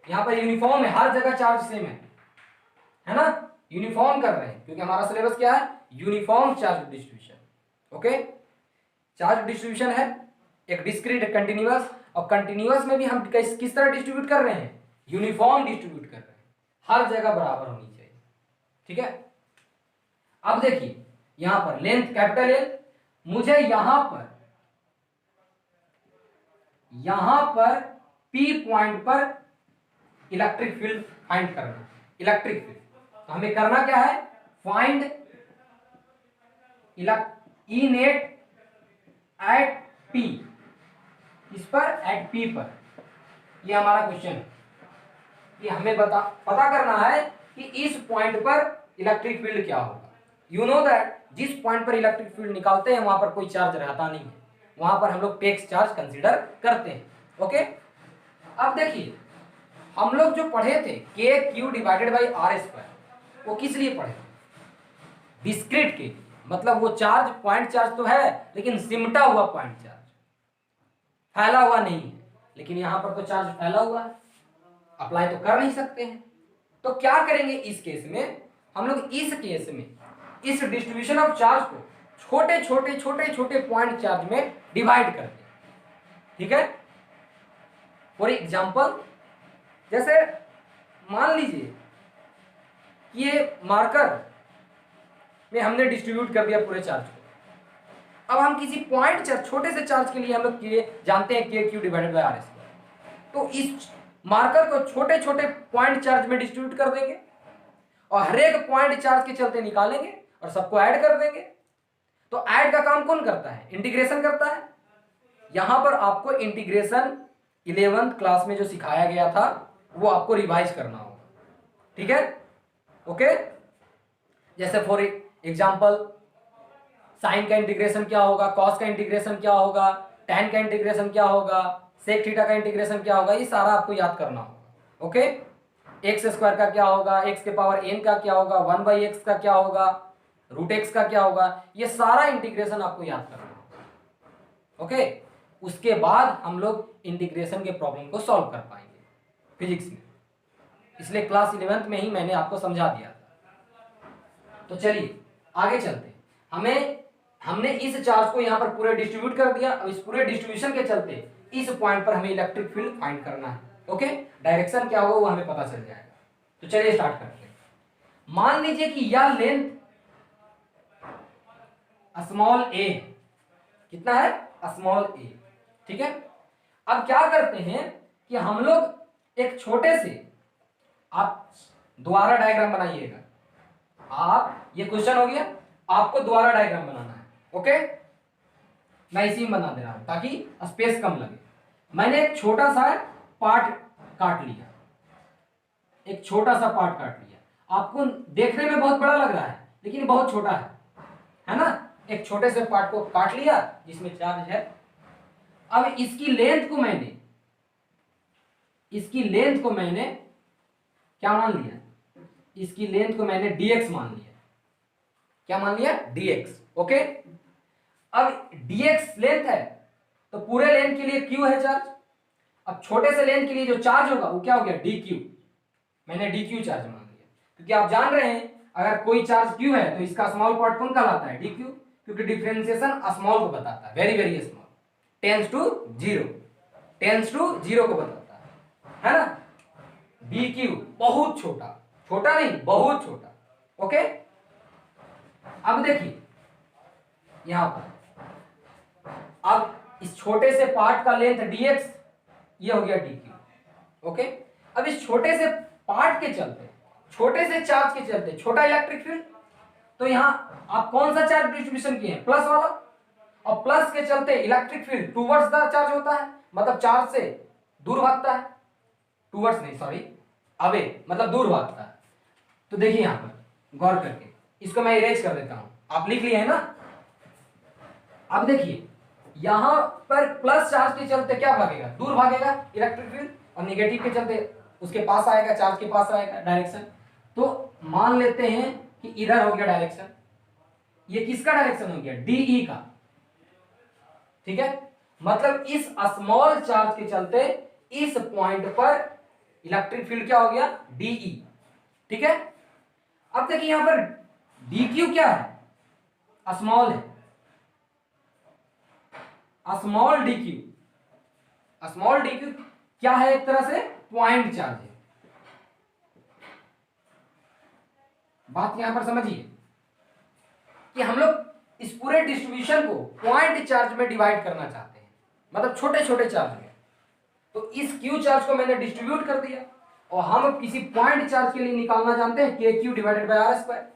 यहां पर यूनिफॉर्म है, हर जगह चार्ज सेम है ना, यूनिफॉर्म कर रहे हैं क्योंकि हमारा सिलेबस क्या है, uniform charge distribution. Okay, charge distribution है एक डिस्क्रीट, एक कंटिन्यूअस, और कंटिन्यूअस में भी हम किस तरह डिस्ट्रीब्यूट कर रहे हैं, यूनिफॉर्म डिस्ट्रीब्यूट कर रहे हैं, हर जगह बराबर होनी चाहिए, ठीक है। अब देखिए यहां पर लेंथ कैपिटल L, मुझे यहां पर P पॉइंट पर इलेक्ट्रिक फील्ड फाइंड करना, इलेक्ट्रिक फील्ड। तो हमें करना क्या है, find E net at P, इस पर एट पी पर। ये हमारा क्वेश्चन है कि हमें पता करना है कि इस पॉइंट पर इलेक्ट्रिक फील्ड क्या होगा। यू नो दैट जिस पॉइंट पर इलेक्ट्रिक फील्ड निकालते हैं वहां पर कोई चार्ज रहता नहीं है, वहां पर हम लोग टेक्स चार्ज कंसीडर करते हैं। ओके, अब देखिए हम लोग जो पढ़े थे K Q divided by R square, वो किस लिए पढ़े? डिस्क्रीट के लिए, मतलब वो चार्ज पॉइंट चार्ज तो है लेकिन सिमटा हुआ पॉइंट चार्ज, फैला हुआ नहीं है। लेकिन यहां पर तो चार्ज फैला हुआ है, अप्लाई तो कर नहीं सकते हैं। तो क्या करेंगे इस केस में? हम लोग इस केस में इस डिस्ट्रीब्यूशन ऑफ चार्ज को छोटे छोटे छोटे छोटे पॉइंट चार्ज में डिवाइड करते हैं। ठीक है, फॉर एग्जाम्पल जैसे मान लीजिए कि ये मार्कर में हमने डिस्ट्रीब्यूट कर दिया पूरे चार्ज को। अब हम किसी पॉइंट चार्ज, छोटे से चार्ज के लिए हम लोग जानते हैं K Q divided by R square. तो इस मार्कर को छोटे छोटे पॉइंट चार्ज में डिस्ट्रीब्यूट कर देंगे और हर एक पॉइंट चार्ज के चलते निकालेंगे और सबको ऐड कर देंगे। तो ऐड का काम कौन करता है? इंटीग्रेशन करता है। यहां पर आपको इंटीग्रेशन 11th क्लास में जो सिखाया गया था वो आपको रिवाइज करना होगा। ठीक है, ओके। जैसे फॉर एग्जांपल साइन का इंटीग्रेशन क्या होगा, कॉस का इंटीग्रेशन क्या होगा, टैन का इंटीग्रेशन क्या होगा, सेक थीटा का इंटीग्रेशन क्या होगा, ये सारा आपको याद करना होगा। ओके, एक्स स्क्वायर का क्या होगा, एक्स के पावर एन का क्या होगा, 1/x का क्या होगा, रूट एक्स का क्या होगा, ये सारा इंटीग्रेशन आपको याद करना होगा। ओके, उसके बाद हम लोग इंटीग्रेशन के प्रॉब्लम को सॉल्व कर पाएंगे फिजिक्स में। इसलिए क्लास 11th में ही मैंने आपको समझा दिया था। तो चलिए आगे चलते हैं। हमने इस चार्ज को यहां पर पूरे डिस्ट्रीब्यूट कर दिया। अब इस पूरे डिस्ट्रीब्यूशन के चलते इस पॉइंट पर हमें इलेक्ट्रिक फील्ड फाइंड करना है। ओके, डायरेक्शन क्या होगा वो हमें पता चल जाएगा। तो चलिए स्टार्ट करते हैं। मान लीजिए कि यह लेंथ स्मॉल ए, कितना है? स्मॉल ए। ठीक है, अब क्या करते हैं कि हम लोग एक छोटे से, आप द्वारा डायग्राम बनाइएगा। आप, ये क्वेश्चन हो गया, आपको द्वारा डायग्राम बनाना है। ओके, मैं इसी में बना दे रहा हूं ताकि स्पेस कम लगे। मैंने एक छोटा सा पार्ट काट लिया, एक छोटा सा पार्ट काट लिया। आपको देखने में बहुत बड़ा लग रहा है लेकिन बहुत छोटा है ना? एक छोटे से पार्ट को काट लिया जिसमें चार्ज है। अब इसकी लेंथ को मैंने क्या मान लिया? इसकी लेंथ को मैंने dx मान लिया। क्या मान लिया? dx। ओके, अब dx लेंथ है तो पूरे लेंथ के लिए q है चार्ज। अब छोटे से लेंथ के लिए जो चार्ज होगा वो क्या हो गया? dq। मैंने dq चार्ज मान लिया क्योंकि आप जान रहे हैं अगर कोई चार्ज q है तो इसका स्मॉल पार्ट कौन कहलाता है? dq, क्योंकि डिफरेंशिएशन स्मॉल को बताता है, very very small, tends to zero को बताता है ना? dq बहुत छोटा, छोटा नहीं बहुत छोटा। ओके, अब देखिए यहां पर, अब इस छोटे से पार्ट का लेंथ dx, ये हो गया dq। ओके, अब इस छोटे से पार्ट के चलते, छोटे से चार्ज के चलते छोटा इलेक्ट्रिक फील्ड, तो यहां आप कौन सा चार्ज डिस्ट्रीब्यूशन किए हैं? प्लस वाला। और प्लस के चलते electric field towards the charge होता है, मतलब चार्ज से दूर भागता है। टूवर्ड्स नहीं, सॉरी, अवे, मतलब दूर भागता है। तो देखिए यहां पर गौर करके, इसको मैं इरेज कर देता हूं, आप लिख लिए है ना? अब देखिए यहां पर प्लस चार्ज के चलते क्या भागेगा? दूर भागेगा इलेक्ट्रिक फील्ड, और निगेटिव के चलते उसके पास आएगा, चार्ज के पास आएगा डायरेक्शन। तो मान लेते हैं कि इधर हो गया डायरेक्शन, ये किसका डायरेक्शन हो गया? डीई का। ठीक है, मतलब इस स्मॉल चार्ज के चलते इस पॉइंट पर इलेक्ट्रिक फील्ड क्या हो गया? डीई। ठीक है, अब देखिए यहां पर डीक्यू क्या है? स्मॉल है, स्मॉल डीक्यू। स्मॉल डीक्यू क्या है? एक तरह से पॉइंट चार्ज है। बात यहां पर समझिए कि हम लोग इस पूरे डिस्ट्रीब्यूशन को पॉइंट चार्ज में डिवाइड करना चाहते हैं, मतलब छोटे छोटे चार्ज में। तो इस क्यू चार्ज को मैंने डिस्ट्रीब्यूट कर दिया और हम किसी पॉइंट चार्ज के लिए निकालना जानते हैं K Q divided bye r square.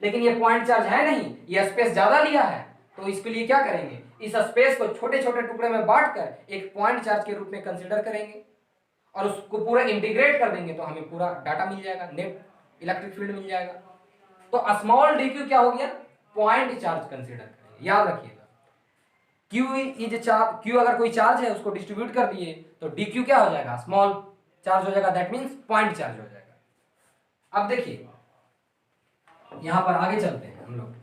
लेकिन ये पॉइंट चार्ज है नहीं, ये स्पेस ज्यादा लिया है, तो इसके लिए क्या करेंगे? इस स्पेस को छोटे छोटे टुकड़े में बांटकर एक पॉइंट चार्ज के रूप में कंसीडर करेंगे और उसको पूरा इंटीग्रेट कर देंगे तो हमें पूरा डाटा मिल जाएगा, नेट इलेक्ट्रिक फील्ड मिल जाएगा। तो स्मॉल डी क्यू क्या हो गया, पॉइंट चार्ज कंसीडर करेंगे, याद रखिएगा। क्यू इज चार्ज, क्यू अगर कोई चार्ज है उसको डिस्ट्रीब्यूट कर दिए तो डी क्यू क्या हो जाएगा, स्मॉल चार्ज हो जाएगा, दैट मीन्स पॉइंट चार्ज हो जाएगा। अब देखिए यहां पर आगे चलते हैं हम लोग।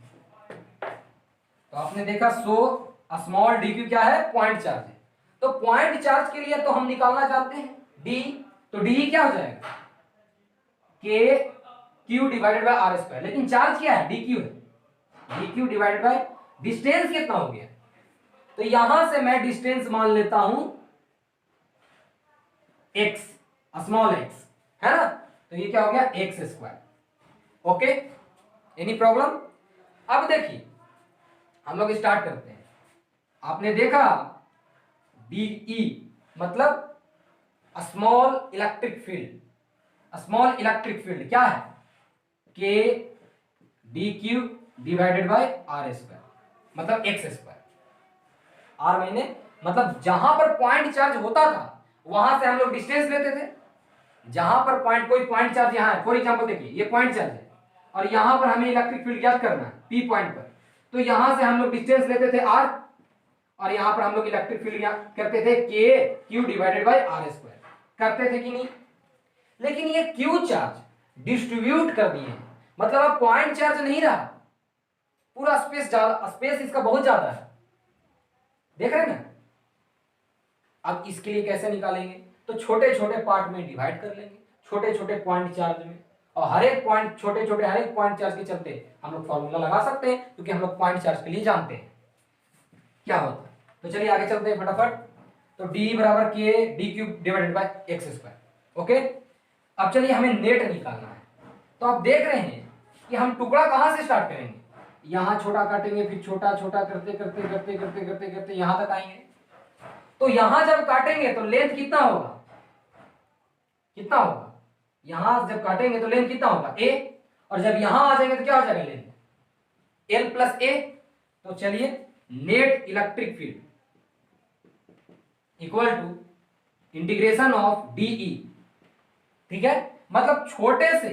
तो आपने देखा सो स्मॉल डी क्यू क्या है, पॉइंट चार्ज है। तो पॉइंट चार्ज के लिए तो हम निकालना चाहते हैं डी, तो डी क्या हो जाएगा, K Q divided by R square. लेकिन चार्ज क्या है, डी क्यू है, D Q divided by distance कितना हो गया, तो यहां से मैं डिस्टेंस मान लेता हूं एक्स, स्मॉल एक्स है ना, तो ये क्या हो गया x square. Okay, any problem. अब देखिए हम लोग स्टार्ट करते हैं। आपने देखा डीई मतलब small electric field, small electric field क्या है, K D Q divided by R square, मतलब एक्स स्क्वायर। आर मैंने मतलब जहां पर पॉइंट चार्ज होता था वहां से हम लोग डिस्टेंस लेते थे, जहां पर पॉइंट, कोई पॉइंट चार्ज यहां है, फॉर एग्जांपल देखिए ये पॉइंट चार्ज है और यहां पर हमें इलेक्ट्रिक फील्ड ज्ञात करना है पी पॉइंट पर, तो यहां से हम लोग डिस्टेंस लेते थे आर और यहां पर हम लोग इलेक्ट्रिक फील्ड करते थे K Q divided by R square, करते थे कि नहीं। लेकिन ये क्यू चार्ज डिस्ट्रीब्यूट कर दिए, मतलब अब पॉइंट चार्ज नहीं रहा, पूरा स्पेस इसका बहुत ज्यादा है, देख रहे हैं ना। अब इसके लिए कैसे निकालेंगे, तो छोटे छोटे पार्ट में डिवाइड कर लेंगे, छोटे छोटे पॉइंट चार्ज में, और हर एक पॉइंट छोटे छोटे हर एक पॉइंट चार्ज के चलते हम लोग फॉर्मूला लगा सकते हैं क्योंकि हम लोग पॉइंट चार्ज के लिए जानते हैं क्या होता है। तो चलिए आगे चलते हैं फटाफट। तो डी बराबर के D cube divided by x square. Okay, अब चलिए हमें नेट निकालना है। तो आप देख रहे हैं कि हम टुकड़ा कहां से स्टार्ट करेंगे, यहां छोटा काटेंगे, फिर छोटा छोटा करते करते करते करते करते करते यहां तक आएंगे। तो यहां जब काटेंगे तो लेंथ कितना होगा, कितना होगा, यहां जब काटेंगे तो लेंथ कितना होगा ए, और जब यहां आ जाएंगे तो क्या हो जाएगा लेंथ एल प्लस ए। तो चलिए net electric field equal to integration of D E, ठीक है, मतलब छोटे से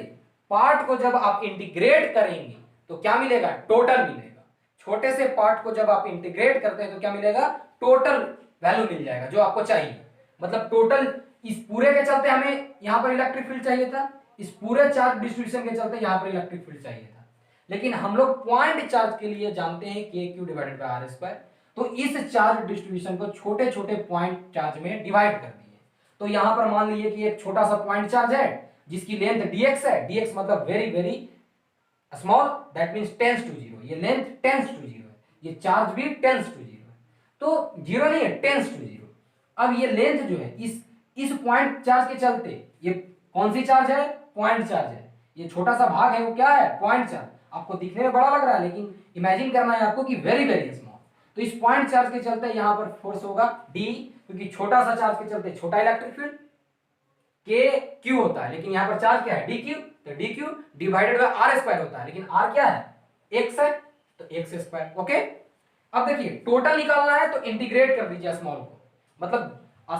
पार्ट को जब आप इंटीग्रेट करेंगे तो क्या मिलेगा, टोटल मिलेगा। छोटे से पार्ट को जब आप इंटीग्रेट करते हैं तो क्या मिलेगा, टोटल वैल्यू मिल जाएगा जो आपको चाहिए। मतलब टोटल इस पूरे के चलते हमें यहां पर इलेक्ट्रिक फील्ड चाहिए था, इस पूरे चार्ज डिस्ट्रीब्यूशन के चलते यहां पर इलेक्ट्रिक फील्ड चाहिए था, लेकिन हम लोग पॉइंट चार्ज के लिए जानते हैं K Q divided by R square. तो इस चार्ज डिस्ट्रीब्यूशन को छोटे छोटे पॉइंट चार्ज में डिवाइड कर दिए। तो यहां पर मान लीजिए कि एक छोटा सा पॉइंट चार्ज है जिसकी लेंथ dx है, dx मतलब very very small, that means tends to zero, ये लेंथ टेंस टू जीरो है, ये चार्ज भी टेंस टू जीरो है, तो जीरो नहीं है, टेंस टू जीरो। अब ये लेंथ जो है इस पॉइंट चार्ज के चलते, ये कौन सी चार्ज है, पॉइंट चार्ज है, ये छोटा सा भाग है वो क्या है, पॉइंट चार्ज। आपको दिखने में बड़ा लग रहा है लेकिन इमेजिन करना है आपको कि वेरी वेरी स्मॉल। तो इस पॉइंट चार्ज के चलते यहां पर फोर्स होगा डी, क्योंकि छोटा सा चार्ज के चलते छोटा इलेक्ट्रिक फील्ड के क्यू होता है, लेकिन यहां पर चार्ज क्या है डी क्यू, तो D Q divided by R square होता है, लेकिन आर क्या है एक्स है, तो एक्स स्क्वायर। ओके, अब देखिए टोटल निकालना है तो इंटीग्रेट कर दीजिए स्मॉल को, मतलब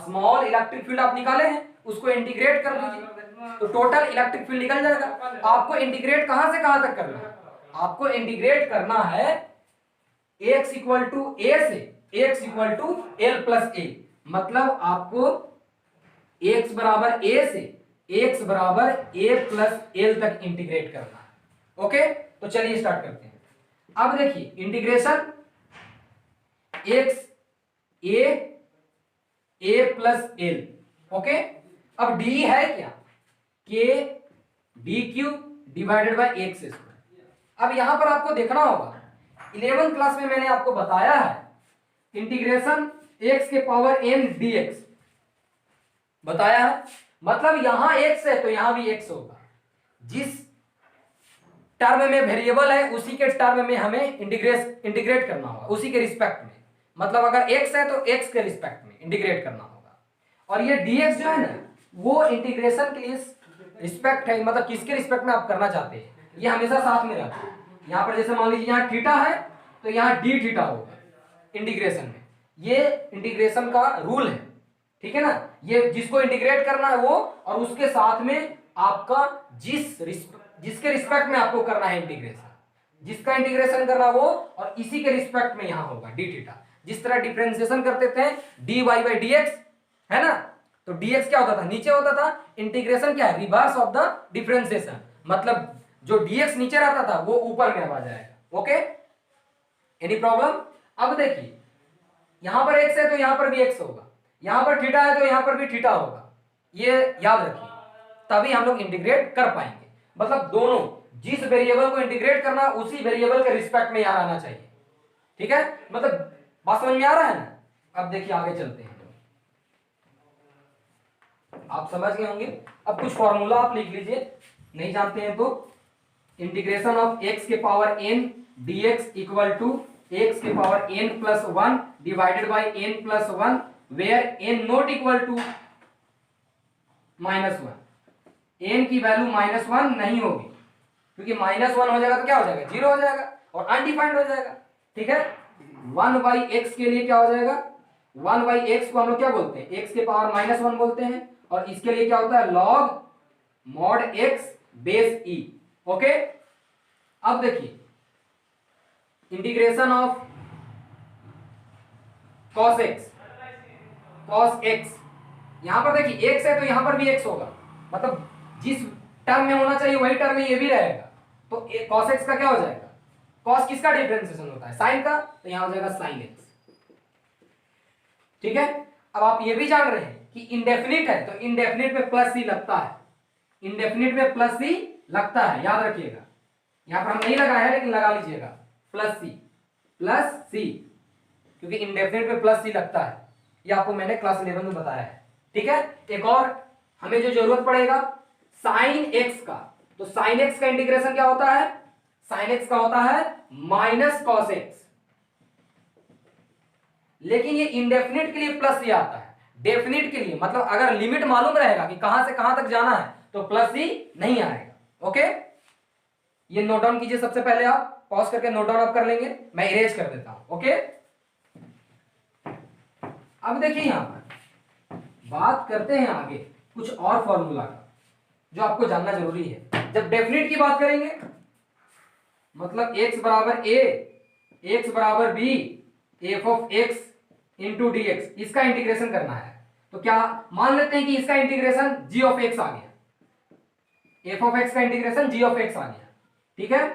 स्मॉल इलेक्ट्रिक फील्ड आप निकाले हैं उसको इंटीग्रेट कर दीजिए तो टोटल इलेक्ट्रिक फील्ड निकल जाएगा। आपको इंटीग्रेट कहां से कहां तक करना है, आपको इंटीग्रेट करना है x इक्वल टू ए से x equal to l plus a, मतलब आपको x बराबर a से x बराबर a प्लस एल तक इंटीग्रेट करना है। ओके, तो चलिए स्टार्ट करते हैं। अब देखिए integration x a plus L. Okay, अब d है क्या, k D Q divided bye x square. अब यहां पर आपको देखना होगा 11th क्लास में मैंने आपको बताया है इंटीग्रेशन x के पावर n dx बताया है, मतलब यहां x है तो यहां भी x होगा, जिस टर्म में वेरिएबल है उसी के टर्म में हमें इंटीग्रेट करना होगा, उसी के रिस्पेक्ट में, मतलब अगर x है तो x के रिस्पेक्ट में इंटीग्रेट करना होगा। और ये dx जो है ना वो इंटीग्रेशन के लिए रिस्पेक्ट है, मतलब किसके रिस्पेक्ट में आप करना चाहते हैं, ये हमेशा साथ में रहता है। यहां पर जैसे मान लीजिए यहां थीटा है तो यहां डी थीटा होगा, इंटीग्रेशन में। ये इंटीग्रेशन का रूल है, ठीक है ना। ये जिसको इंटीग्रेट करना है वो, और उसके साथ में आपका जिसके रिस्पेक्ट में आपको करना है इंटीग्रेशन, जिसका इंटीग्रेशन करना वो, और इसी के रिस्पेक्ट में यहां होगा डी थीटा। जिस तरह डिफरेंशिएशन करते थे dy बाई dx, है ना, तो dx क्या होता था, नीचे होता था। इंटीग्रेशन क्या है, रिवर्स ऑफ द डिफरेंशिएशन, मतलब जो dx नीचे रहता था वो ऊपर में आ जाएगा। Okay, any problem. अब देखिए यहां पर x है तो यहां पर भी x होगा, यहां पर थीटा है तो यहां पर भी थीटा होगा, ये याद रखिए, तभी हम लोग इंटीग्रेट कर पाएंगे। मतलब दोनों, जिस वेरिएबल को इंटीग्रेट करना उसी वेरिएबल के रिस्पेक्ट में यहां आना चाहिए, ठीक है। मतलब बात समझ में आ रहा है ना। अब देखिए आगे चलते हैं, आप समझ गए होंगे। अब कुछ फॉर्मूला आप लिख लीजिए, नहीं जानते हैं तो। इंटीग्रेशन ऑफ x के power n dx equal to x के power n plus 1 divided by n plus 1, where n not equal to -1। n की वैल्यू -1 नहीं होगी, क्योंकि -1 हो जाएगा तो क्या हो जाएगा, 0 हो जाएगा और अनडिफाइंड हो जाएगा, ठीक है। 1 बाई एक्स के लिए क्या हो जाएगा, 1 बाई एक्स को हम लोग क्या बोलते हैं, x के पावर -1 बोलते हैं, और इसके लिए क्या होता है, log mod x base e। Okay, अब देखिए इंटीग्रेशन ऑफ cos x, यहां पर देखिए x है तो यहां पर भी x होगा, मतलब जिस टर्म में होना चाहिए वही टर्म में ये भी रहेगा, तो cos x का क्या हो जाएगा, cos किसका डिफरेंशिएशन होता है, साइन का, तो यहां हो जाएगा sin x, ठीक है। अब आप ये भी जान रहे हैं कि इंडेफिनिट है तो इंडेफिनिट में प्लस सी लगता है, इंडेफिनिट में प्लस सी लगता है, याद रखिएगा। यहां पर हम नहीं लगाए हैं लेकिन लगा लीजिएगा प्लस सी, क्योंकि इंडेफिनिट में प्लस सी लगता है, ये आपको मैंने क्लास 11 में बताया है, ठीक है। एक और हमें जो जरूरत पड़ेगा साइन एक्स का, तो साइन एक्स का इंटीग्रेशन क्या होता है, साइन एक्स का होता है माइनस कॉस एक्स, लेकिन ये इंडेफिनिट के लिए प्लस ही आता है, डेफिनिट के लिए मतलब अगर लिमिट मालूम रहेगा कि कहां से कहां तक जाना है तो प्लस ही नहीं आएगा। ओके, ये नोट डाउन कीजिए, सबसे पहले आप पॉज करके नोट डाउन आप कर लेंगे, मैं इरेज कर देता हूं। ओके, अब देखिए यहां पर बात करते हैं आगे कुछ और फॉर्मूला का जो आपको जानना जरूरी है। जब डेफिनिट की बात करेंगे मतलब x बराबर a, x बराबर b, f of x into D x, इसका इंटीग्रेशन करना है, तो क्या मान लेते हैं कि इसका इंटीग्रेशन g ऑफ x आ गया, f ऑफ x का इंटीग्रेशन g ऑफ x आ गया, ठीक है।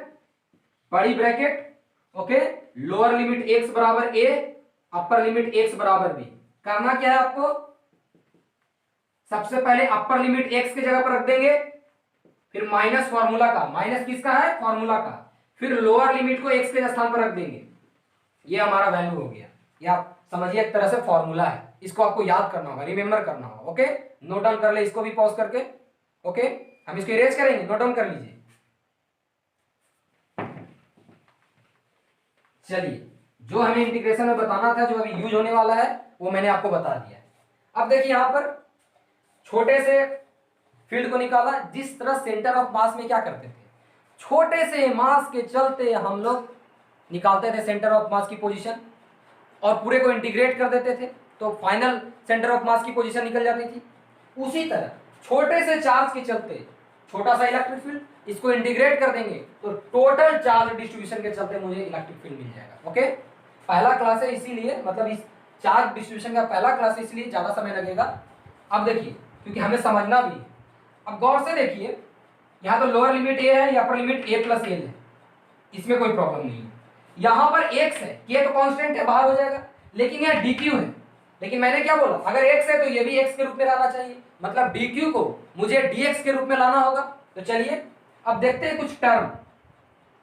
बड़ी bracket, okay, lower limit x बराबर a, अपर लिमिट x बराबर b। करना क्या है आपको, सबसे पहले अपर लिमिट x की जगह पर रख देंगे, फिर माइनस फॉर्मूला का, माइनस किसका है, फॉर्मूला का, फिर लोअर लिमिट को x के स्थान पर रख देंगे, ये हमारा वैल्यू हो गया। ये आप समझिए एक तरह से फॉर्मूला है, इसको आपको याद करना होगा, रिमेंबर करना होगा। ओके, नोट डाउन कर ले इसको भी पॉज करके। ओके, हम इसको इरेज करेंगे, नोट डाउन कर लीजिए। चलिए, जो हमें इंटीग्रेशन में बताना था, जो अभी यूज होने वाला है, वो मैंने आपको बता दिया है। अब देखिए यहां पर छोटे से फील्ड को निकाला, जिस तरह सेंटर ऑफ मास में क्या करते थे, छोटे से मास के चलते हम लोग निकालते थे सेंटर ऑफ मास की पोजीशन और पूरे को इंटीग्रेट कर देते थे, तो फाइनल सेंटर ऑफ मास की पोजीशन निकल जाती थी। उसी तरह छोटे से चार्ज के चलते छोटा सा इलेक्ट्रिक फील्ड, इसको इंटीग्रेट कर देंगे तो टोटल चार्ज डिस्ट्रीब्यूशन के चलते मुझे इलेक्ट्रिक फील्ड मिल जाएगा। ओके, पहला क्लास है इसीलिए, मतलब इस चार्ज डिस्ट्रीब्यूशन का पहला क्लास है इसलिए ज्यादा समय लगेगा। अब देखिए क्योंकि हमें समझना भी है, अब गौर से देखिए, यहाँ तो लोअर लिमिट ए है, यहाँ पर लिमिट ए प्लस एल है, इसमें कोई प्रॉब्लम नहीं है। यहाँ पर x है, k तो कांस्टेंट है, बाहर हो जाएगा, लेकिन यहाँ dq है, लेकिन मैंने क्या बोला, अगर x है तो ये भी x के रूप में लाना चाहिए, मतलब dq को मुझे dx के रूप में लाना होगा। तो चलिए अब देखते हैं कुछ टर्म,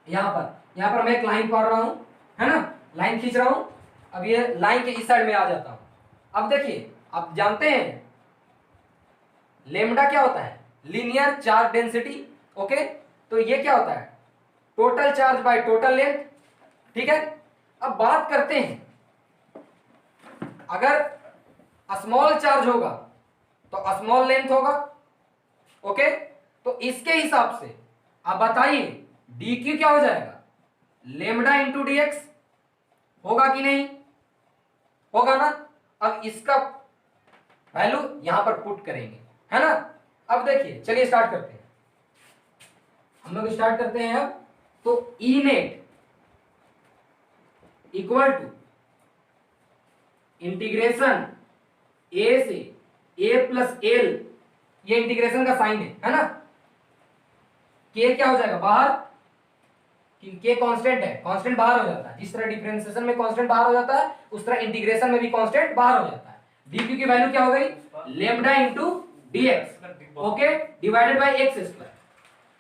यहाँ पर मैं एक लाइन पढ़ रहा हूं, है ना, लाइन खींच रहा हूं, अब ये लाइन के इस साइड में आ जाता हूं। अब देखिए आप जानते हैं लेमडा क्या होता है, लीनियर चार्ज डेंसिटी। ओके, तो ये क्या होता है, total charge by total length, ठीक है। अब बात करते हैं, अगर स्मॉल चार्ज होगा तो स्मॉल लेंथ होगा। ओके, तो इसके हिसाब से आप बताइए dq क्या हो जाएगा, लेमडा इंटू dx होगा कि नहीं, होगा ना। अब इसका वैल्यू यहां पर पुट करेंगे, है ना। अब देखिए चलिए स्टार्ट करते हैं, हम लोग स्टार्ट करते हैं अब। तो E net equal to integration ए से ए प्लस एल, ये इंटीग्रेशन का साइन है ना। के क्या हो जाएगा बाहर, के कांस्टेंट है, कांस्टेंट बाहर हो जाता है। जिस तरह डिफरेंशिएशन में कांस्टेंट बाहर हो जाता है, उस तरह इंटीग्रेशन में भी कांस्टेंट बाहर हो जाता है। dq की वैल्यू क्या हो गई, lambda into dx, okay, divided by x square.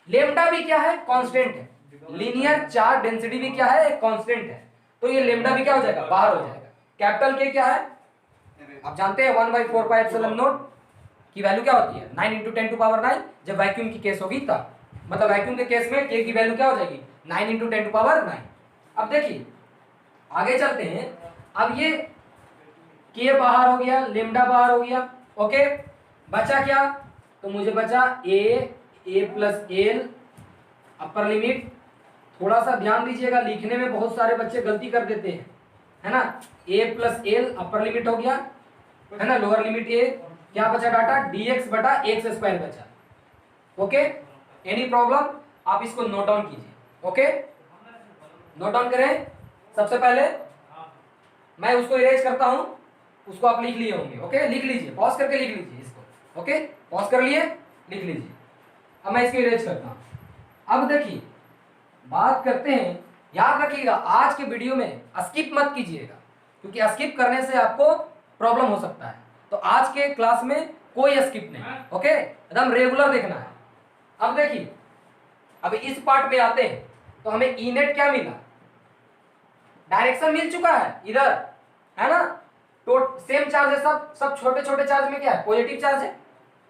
Lambda भी क्या है, कांस्टेंट है। लीनियर चार्ज डेंसिटी भी क्या है, एक कांस्टेंट है। तो ये लेम्डा भी क्या हो जाएगा, बाहर हो जाएगा। कैपिटल के क्या है, आप जानते हैं 1/4 पाई एप्सिलॉन नॉट की वैल्यू क्या होती है, 9 × 10⁻⁹ जब वैक्यूम की केस होगी तब। मतलब वैक्यूम के केस में के की वैल्यू क्या हो जाएगी, 9 × 10⁹ अब देखिए आगे चलते हैं। अब ये के बाहर हो गया, लेम्डा बाहर हो गया, ओके। बचा क्या, तो मुझे बचा ए प्लस एल अपर लिमिट। थोड़ा सा ध्यान दीजिएगा, लिखने में बहुत सारे बच्चे गलती कर देते हैं, है ना। ए प्लस एल अपर लिमिट हो गया, है ना, लोअर लिमिट ए। क्या बचा डाटा, dx बटा एक्स स्क्वायर बचा, ओके। एनी प्रॉब्लम, आप इसको नोट डाउन कीजिए, ओके। नोट डाउन करें। सबसे पहले मैं उसको इरेज करता हूं, उसको आप लिख लिए होंगे, ओके। लिख लीजिए, पॉज करके लिख लीजिए इसको, ओके। पॉज कर लिए, लिख लीजिए। अब मैं इसको इरेज करता हूं। अब देखिए बात करते हैं, याद रखिएगा आज के वीडियो में स्किप मत कीजिएगा, क्योंकि स्किप करने से आपको प्रॉब्लम हो सकता है। तो आज के क्लास में कोई स्किप नहीं, ओके, एकदम रेगुलर देखना है। अब देखिए, अब इस पार्ट में आते हैं तो हमें ई नेट क्या मिला, डायरेक्शन मिल चुका है इधर, है ना। तो सेम चार्ज है, सब छोटे छोटे चार्ज में क्या है, पॉजिटिव चार्ज है।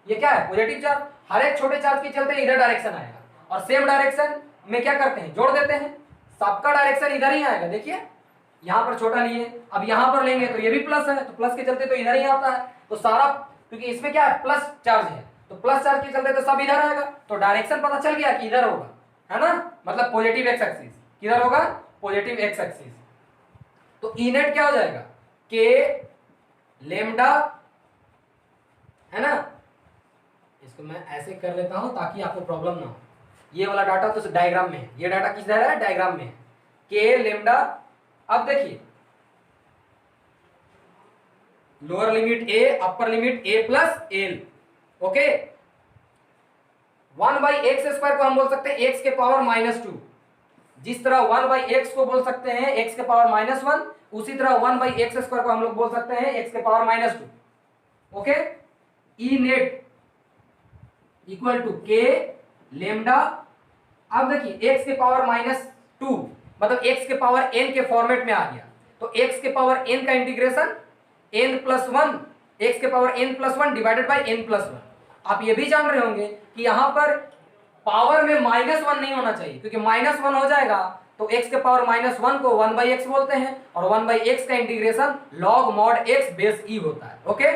ये क्या है, पॉजिटिव चार्ज। हर एक छोटे चार्ज के चलते इधर डायरेक्शन आएगा, और सेम डायरेक्शन में क्या करते हैं, जोड़ देते हैं। सबका डायरेक्शन इधर ही आएगा। देखिए यहां पर छोटा लिए, अब यहां पर लेंगे तो ये भी प्लस है, तो प्लस के चलते तो इधर ही आता है। तो सारा, क्योंकि इसमें क्या है, प्लस चार्ज है, तो प्लस चार्ज के चलते तो सब इधर आएगा। तो डायरेक्शन पता चल गया कि इधर होगा, है ना, मतलब पॉजिटिव एक्स एक्सिस। किधर होगा, पॉजिटिव एक्स एक्सिस। तो ई नेट क्या हो जाएगा, के लेम्डा, है ना। इसको मैं ऐसे कर लेता हूं ताकि आपको प्रॉब्लम ना हो। ये वाला डाटा तो डायग्राम में है, ये डाटा किस है, डायग्राम में है, के लेम्डा। अब देखिए लोअर लिमिट ए, अपर लिमिट ए प्लस एल, ओके। 1/x² को हम बोल सकते हैं x के पावर -2। जिस तरह 1/x को बोल सकते हैं x के पावर -1, उसी तरह 1/x² को हम लोग बोल सकते हैं x के power -2, okay. E net equal to K lambda. अब देखिए x के पावर -2 मतलब x के पावर n के फॉर्मेट में आ गया। तो x के पावर n का इंटीग्रेशन n+1, x के power n+1 divided by n+1। आप ये भी जान रहे होंगे कि यहां पर पावर में -1 नहीं होना चाहिए, क्योंकि -1 हो जाएगा तो x के पावर -1 को 1/x बोलते हैं, और 1/x का integration log mod x base e होता है, ओके।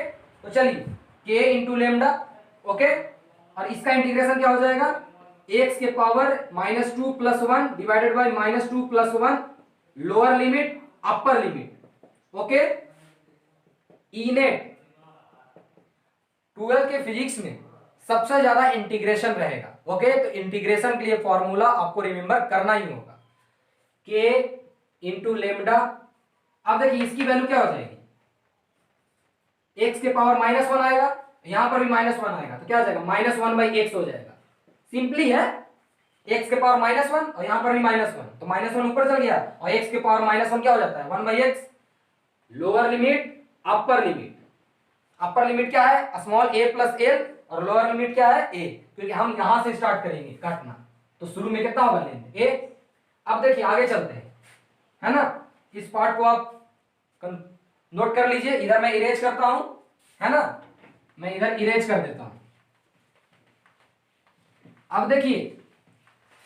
तो चलिए k इंटू लेमडा, ओके, और इसका इंटीग्रेशन क्या हो जाएगा, x के power -2 + 1 divided by -2 + 1 lower limit upper limit, okay. E net 12 के फिजिक्स में सबसे ज्यादा इंटीग्रेशन रहेगा, ओके। तो इंटीग्रेशन के लिए फॉर्मूला आपको रिमेंबर करना ही होगा, के इंटू लेमडा। अब देखिए इसकी वैल्यू क्या हो जाएगी, x के पावर -1 आएगा, यहां पर भी -1 आएगा, तो क्या हो जाएगा, -1/x हो जाएगा। सिंपली है, x के पावर -1 और यहां पर भी -1, तो -1 ऊपर चल गया, और x के पावर -1 क्या हो जाता है, 1/x। Lower limit upper limit, upper limit क्या है, स्मॉल a प्लस एल, और लोअर लिमिट क्या है, a, क्योंकि हम यहां से स्टार्ट करेंगे काटना, तो शुरू में कितना होगा, लेंथ a। अब देखिए आगे चलते हैं, है ना। इस पार्ट को आप नोट कर लीजिए, इधर मैं इरेज करता हूं, है ना, मैं इधर इरेज कर देता हूं। अब देखिए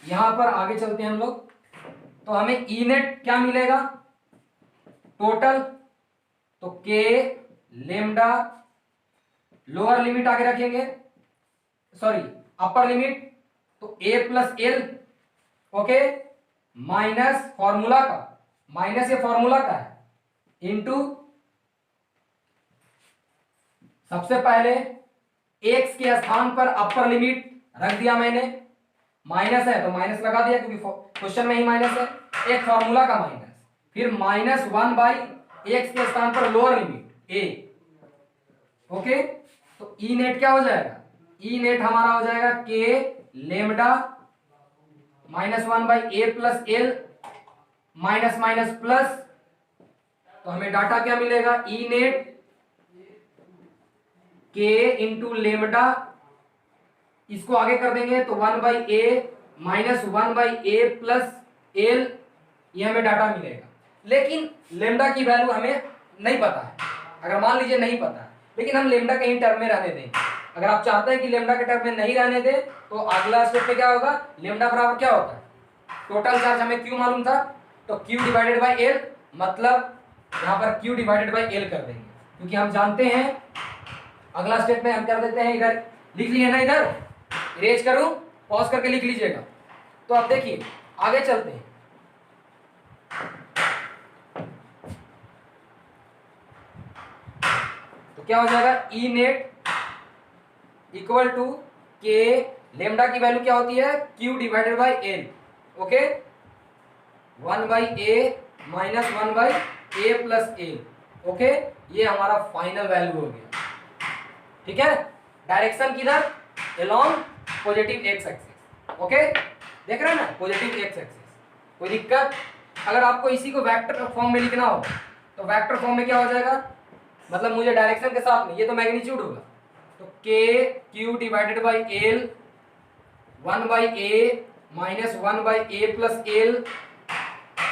यहां पर आगे चलते हैं हम लोग, तो हमें ई नेट क्या मिलेगा, टोटल, तो के लेमडा, लोअर लिमिट आगे रखेंगे, सॉरी अपर लिमिट, तो a plus L, okay, minus formula का, माइनस ये फॉर्मूला का है, इंटू सबसे पहले x के स्थान पर अपर लिमिट रख दिया मैंने, माइनस है तो माइनस लगा दिया क्योंकि क्वेश्चन में ही माइनस है, एक फॉर्मूला का माइनस, फिर -1/x के स्थान पर लोअर लिमिट a। ओके, तो ई नेट क्या हो जाएगा, ई नेट हमारा हो जाएगा k lambda -1/a plus l minus minus plus, तो हमें डाटा क्या मिलेगा, E net k into lambda, इसको आगे कर देंगे तो 1/a minus 1/a plus l, ये हमें डाटा मिलेगा। लेकिन लेमडा की वैल्यू हमें नहीं पता है, अगर मान लीजिए नहीं पता है, लेकिन हम लेमडा कहीं टर्म में रहने देंगे। अगर आप चाहते हैं कि लेमडा के टर्म में नहीं रहने दे तो अगला स्टेप पे क्या होगा, लेमडा बराबर क्या होता है, टोटल चार्ज हमें q मालूम था तो q डिवाइडेड बाई l, मतलब यहाँ पर q डिवाइडेड बाई l कर देंगे, क्योंकि हम जानते हैं। अगला स्टेप में हम कर देते हैं, इधर लिख लिए ना, इधर इरेज करूं, पॉज करके लिख लीजिएगा। तो अब देखिए आगे चलते हैं, तो क्या हो जाएगा, ई नेट इक्वल टू के, लेमडा की वैल्यू क्या होती है, q divided by l। Okay, 1/a minus 1/a plus l। Okay, ये हमारा फाइनल वैल्यू हो गया। ठीक है, डायरेक्शन किधर, along positive x axis. Okay, देख रहे हैं ना, पॉजिटिव एक्स एक्सिस। कोई दिक्कत, अगर आपको इसी को वेक्टर फॉर्म में लिखना हो तो वेक्टर फॉर्म में क्या हो जाएगा, मतलब मुझे डायरेक्शन के साथ में, ये तो मैग्नीट्यूड होगा, तो k q divided by l 1/a minus 1/a plus l,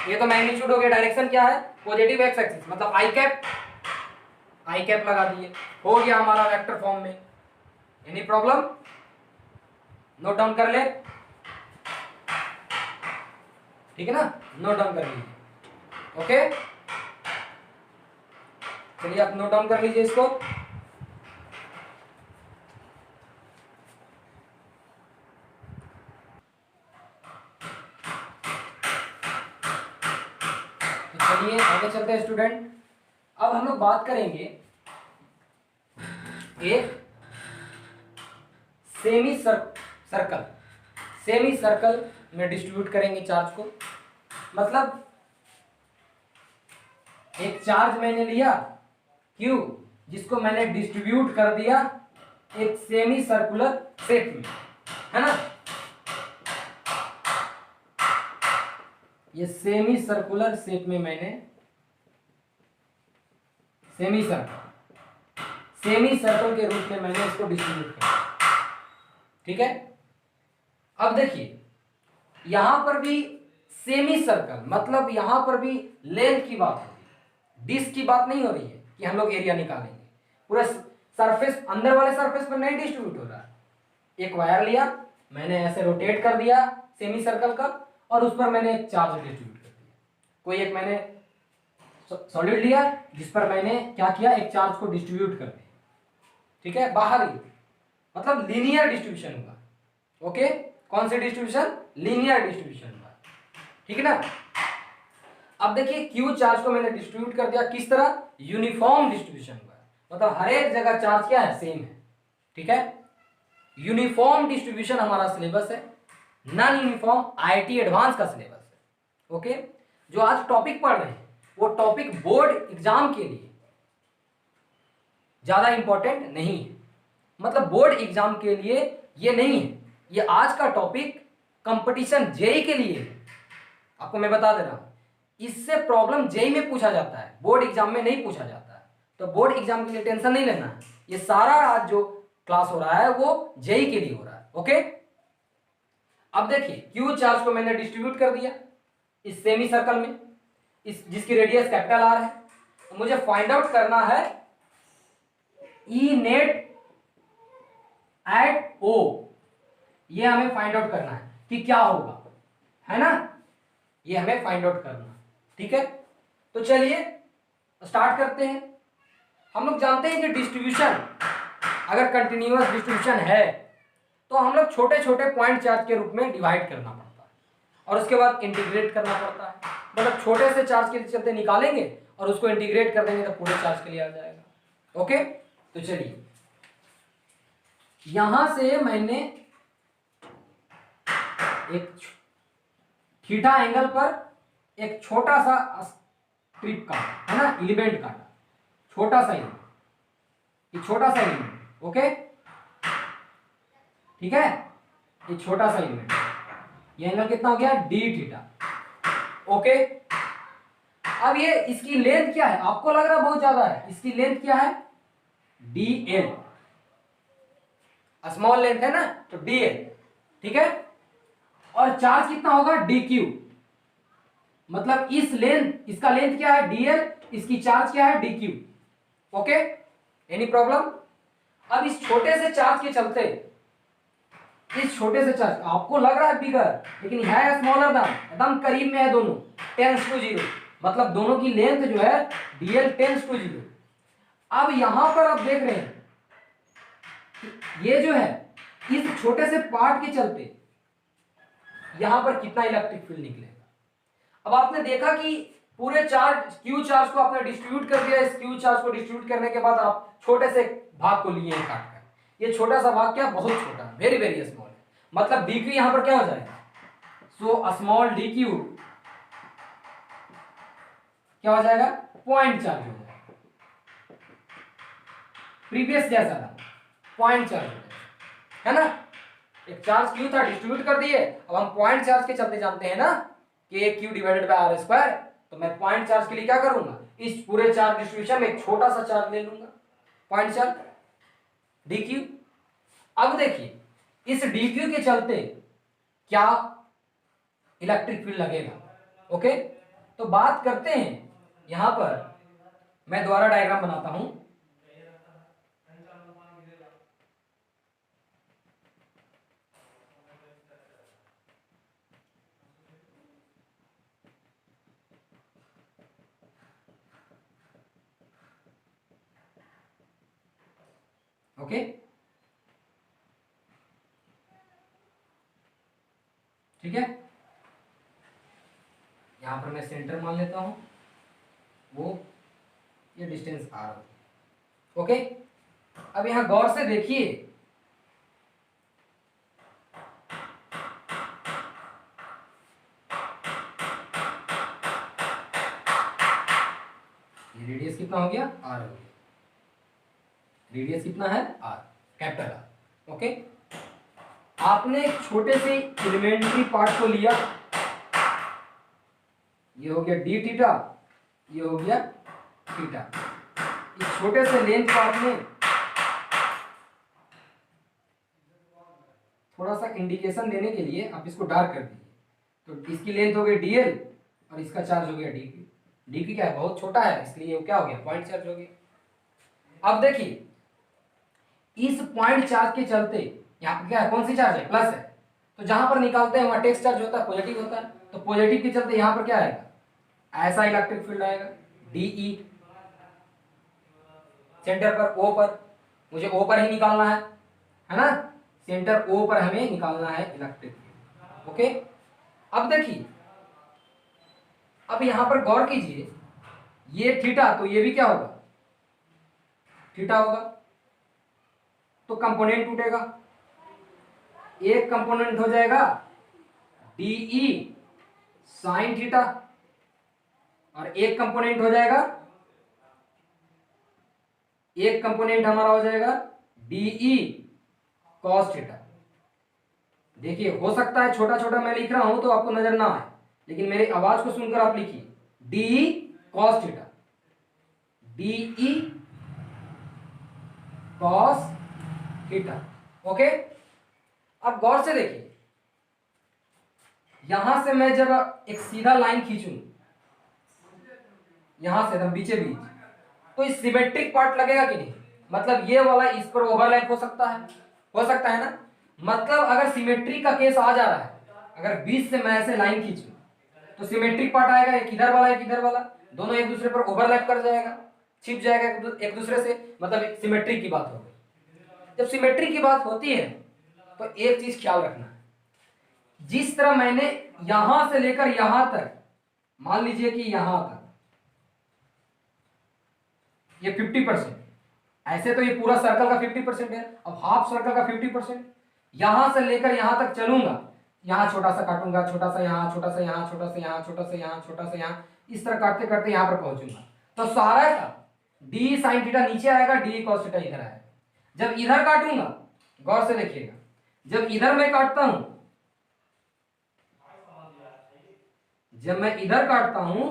ये तो मैग्नीट्यूड हो गया। डायरेक्शन क्या है, पॉजिटिव एक्स एक्सिस, मतलब आई कैप लगा दिए, हो गया हमारा वेक्टर फॉर्म में। एनी प्रॉब्लम, नोट डाउन कर ले, ठीक है ना, नोट डाउन कर लीजिए। ओके, चलिए आप नोट डाउन कर लीजिए इसको। चलिए आगे चलते हैं स्टूडेंट। अब हम लोग बात करेंगे एक सेमी सर्कल में डिस्ट्रीब्यूट करेंगे चार्ज को। मतलब एक चार्ज मैंने लिया Q, जिसको मैंने डिस्ट्रीब्यूट कर दिया एक सेमी सर्कुलर शेप में, है ना। ये सेमी सर्कुलर शेप में मैंने सेमी सर्कल के रूप में मैंने इसको डिस्ट्रीब्यूट किया। ठीक है, अब देखिए यहां पर भी सेमी सर्कल, मतलब यहां पर भी लेंथ की बात हो रही है, डिस्क की बात नहीं हो रही है कि हम लोग एरिया निकालेंगे। पूरा सरफेस, अंदर वाले सरफेस पर नहीं डिस्ट्रीब्यूट हो रहा है। एक वायर लिया मैंने, ऐसे रोटेट कर दिया सेमी सर्कल का, और उस पर मैंने एक चार्ज डिस्ट्रीब्यूट कर दिया। कोई एक मैंने सॉलिड लिया जिस पर मैंने क्या किया, एक चार्ज को डिस्ट्रीब्यूट कर दिया। ठीक है, बाहर ही, मतलब लीनियर डिस्ट्रीब्यूशन हुआ। ओके, कौन सी डिस्ट्रीब्यूशन, लीनियर डिस्ट्रीब्यूशन हुआ। ठीक है ना। अब देखिए क्यू चार्ज को मैंने डिस्ट्रीब्यूट कर दिया, किस तरह, यूनिफॉर्म डिस्ट्रीब्यूशन हुआ, मतलब हर एक जगह चार्ज क्या है, सेम है। ठीक है, यूनिफॉर्म डिस्ट्रीब्यूशन हमारा सिलेबस है, नॉन यूनिफॉर्म आईआईटी एडवांस का सिलेबस है। ओके, जो आज टॉपिक पढ़ रहे हैं वो टॉपिक बोर्ड एग्जाम के लिए ज्यादा इंपॉर्टेंट नहीं है, मतलब बोर्ड एग्जाम के लिए ये नहीं है। ये आज का टॉपिक कंपटीशन जेई के लिए है। आपको मैं बता दे रहा हूं, इससे प्रॉब्लम जेई में पूछा जाता है, बोर्ड एग्जाम में नहीं पूछा जाता है। तो बोर्ड एग्जाम के लिए टेंशन नहीं लेना है, ये सारा आज जो क्लास हो रहा है वो जेई के लिए हो रहा है। ओके, अब देखिए क्यू चार्ज को मैंने डिस्ट्रीब्यूट कर दिया इस सेमी सर्कल में, इस जिसकी रेडियस कैपिटल आर है। तो मुझे फाइंड आउट करना है ई नेट एट ओ, ये हमें फाइंड आउट करना है कि क्या होगा, है ना, ये हमें फाइंड आउट करना। ठीक है, तो चलिए स्टार्ट करते हैं। हम लोग जानते हैं कि डिस्ट्रीब्यूशन अगर कंटिन्यूअस डिस्ट्रीब्यूशन है तो हम लोग छोटे छोटे पॉइंट चार्ज के रूप में डिवाइड करना पड़ता है और उसके बाद इंटीग्रेट करना पड़ता है। मतलब छोटे से चार्ज के चलते निकालेंगे और उसको इंटीग्रेट कर देंगे तो पूरे चार्ज के लिए आ जाएगा। ओके, तो चलिए यहां से मैंने एक थीटा एंगल पर एक छोटा सा स्ट्रिप काटा है ना, एलिमेंट काटा, छोटा सा एलिमेंट, ये छोटा सा एलिमेंट, ओके ठीक है, ये छोटा सा एलिमेंट, ये एंगल कितना हो गया डी थीटा, ओके। अब ये इसकी लेंथ क्या है, आपको लग रहा है बहुत ज्यादा है, इसकी लेंथ क्या है डी एल, स्मॉल लेंथ है ना, तो डी एल, ठीक है। और चार्ज कितना होगा डी क्यू, मतलब इस लेंथ, इसका लेंथ क्या है डीएल, इसकी चार्ज क्या है D Q, okay, any problem. अब इस छोटे से चार्ज के चलते, इस छोटे से चार्ज, आपको लग रहा है बिगर, लेकिन है स्मॉलर दान, एकदम करीब में है दोनों, टेंस टू जीरो, मतलब दोनों की लेंथ जो है डीएल टेंस टू जीरो। अब यहां पर आप देख रहे हैं ये जो है इस छोटे से पार्ट के चलते यहां पर कितना इलेक्ट्रिक फील्ड निकलेगा। अब आपने देखा कि पूरे चार्ज क्यू चार्ज को आपने डिस्ट्रीब्यूट कर दिया, इस क्यू चार्ज को डिस्ट्रीब्यूट करने के बाद आप छोटे से भाग को लिए काट कर, ये छोटा सा भाग क्या बहुत छोटा है, वेरी वेरी स्मॉल है, मतलब डी क्यू यहां पर क्या हो जाएगा, सो स्मॉल डी क्यू क्या हो जाएगा पॉइंट चार्ज हो जाएगा, प्रीवियस जैसा था पॉइंट चार्ज हो जाएगा, है ना। एक चार्ज क्यू था डिस्ट्रीब्यूट कर दिए, अब हम पॉइंट चार्ज के चलते जानते हैं ना कि Q divided by R square, तो मैं पॉइंट चार्ज के लिए क्या करूंगा, इस पूरे चार्ज डिस्ट्रीब्यूशन में एक छोटा सा चार्ज ले लूंगा, पॉइंट चार्ज डी क्यू। अब देखिए इस डी क्यू के चलते क्या इलेक्ट्रिक फील्ड लगेगा, ओके। तो बात करते हैं, यहां पर मैं दोबारा डायग्राम बनाता हूं, ओके ठीक है। यहां पर मैं सेंटर मान लेता हूं, वो ये डिस्टेंस आर, ओके। अब यहां गौर से देखिए, ये रेडियस कितना हो गया आर हो गया, रेडियस कितना है आर, कैपिटल आर, ओके। आपने एक छोटे से एलिमेंट्री पार्ट को लिया, ये हो गया डी थीटा, ये हो गया थीटा, इस छोटे से लेंथ को आपने थोड़ा सा इंडिकेशन देने के लिए आप इसको डार्क कर दीजिए, तो इसकी लेंथ हो गई डीएल और इसका चार्ज हो गया डी क्यू, डी क्यू क्या है बहुत छोटा है, इसलिए क्या हो गया पॉइंट चार्ज हो गया। अब देखिए इस पॉइंट चार्ज के चलते यहाँ पर क्या है, कौन सी चार्ज है प्लस है, तो जहां पर निकालते हैं वहां टेक्स्ट चार्ज होता है पॉजिटिव होता है, तो पॉजिटिव के चलते यहां पर क्या आएगा ऐसा इलेक्ट्रिक फील्ड आएगा डीई, सेंटर पर ओ पर, मुझे ओ पर ही निकालना है ना, सेंटर ओ पर हमें निकालना है इलेक्ट्रिक फील्ड, ओके। अब देखिए, अब यहां पर गौर कीजिए, ये थीटा तो ये भी क्या होगा थीटा होगा, तो कंपोनेंट टूटेगा, एक कंपोनेंट हो जाएगा डीई साइन थीटा और एक कंपोनेंट हो जाएगा, एक कंपोनेंट हमारा हो जाएगा डीई कॉस थीटा। देखिए हो सकता है छोटा छोटा मैं लिख रहा हूं तो आपको नजर ना आए, लेकिन मेरी आवाज को सुनकर आप लिखिए D E cos theta, D E cos theta, okay. अब गौर से देखिए, यहां से मैं जब एक सीधा लाइन खींचूं यहां से एकदम बीचे बीच, तो इस सिमेट्रिक पार्ट लगेगा कि नहीं, मतलब ये वाला इस पर ओवरलैप हो सकता है ना, मतलब अगर सिमेट्री का केस आ जा रहा है, अगर बीच से मैं ऐसे लाइन खींचूं तो सिमेट्रिक पार्ट आएगा, एक इधर वाला एक इधर वाला, दोनों एक दूसरे पर ओवरलैप कर जाएगा, छिप जाएगा एक दूसरे से, मतलब सिमेट्री की बात हो गई। जब सिमेट्री की बात होती है तो एक चीज ख्याल रखना है, जिस तरह मैंने यहां से लेकर यहां तक, मान लीजिए कि यहां तक ये 50%, ऐसे तो ये पूरा सर्कल का 50% है, अब हाफ सर्कल का 50%, यहां से लेकर यहां तक चलूंगा, यहां छोटा सा काटूंगा, छोटा सा यहां, छोटा सा यहां, छोटा सा यहां, छोटा सा यहां, छोटा सा यहां, इस तरह काटते काटते यहां पर पहुंचूंगा। तो सारा का डी साइन थीटा नीचे आएगा, डी कॉस थीटा इधर आएगा। जब इधर काटूंगा, गौर से देखिएगा, जब इधर मैं काटता हूं, जब मैं इधर काटता हूं,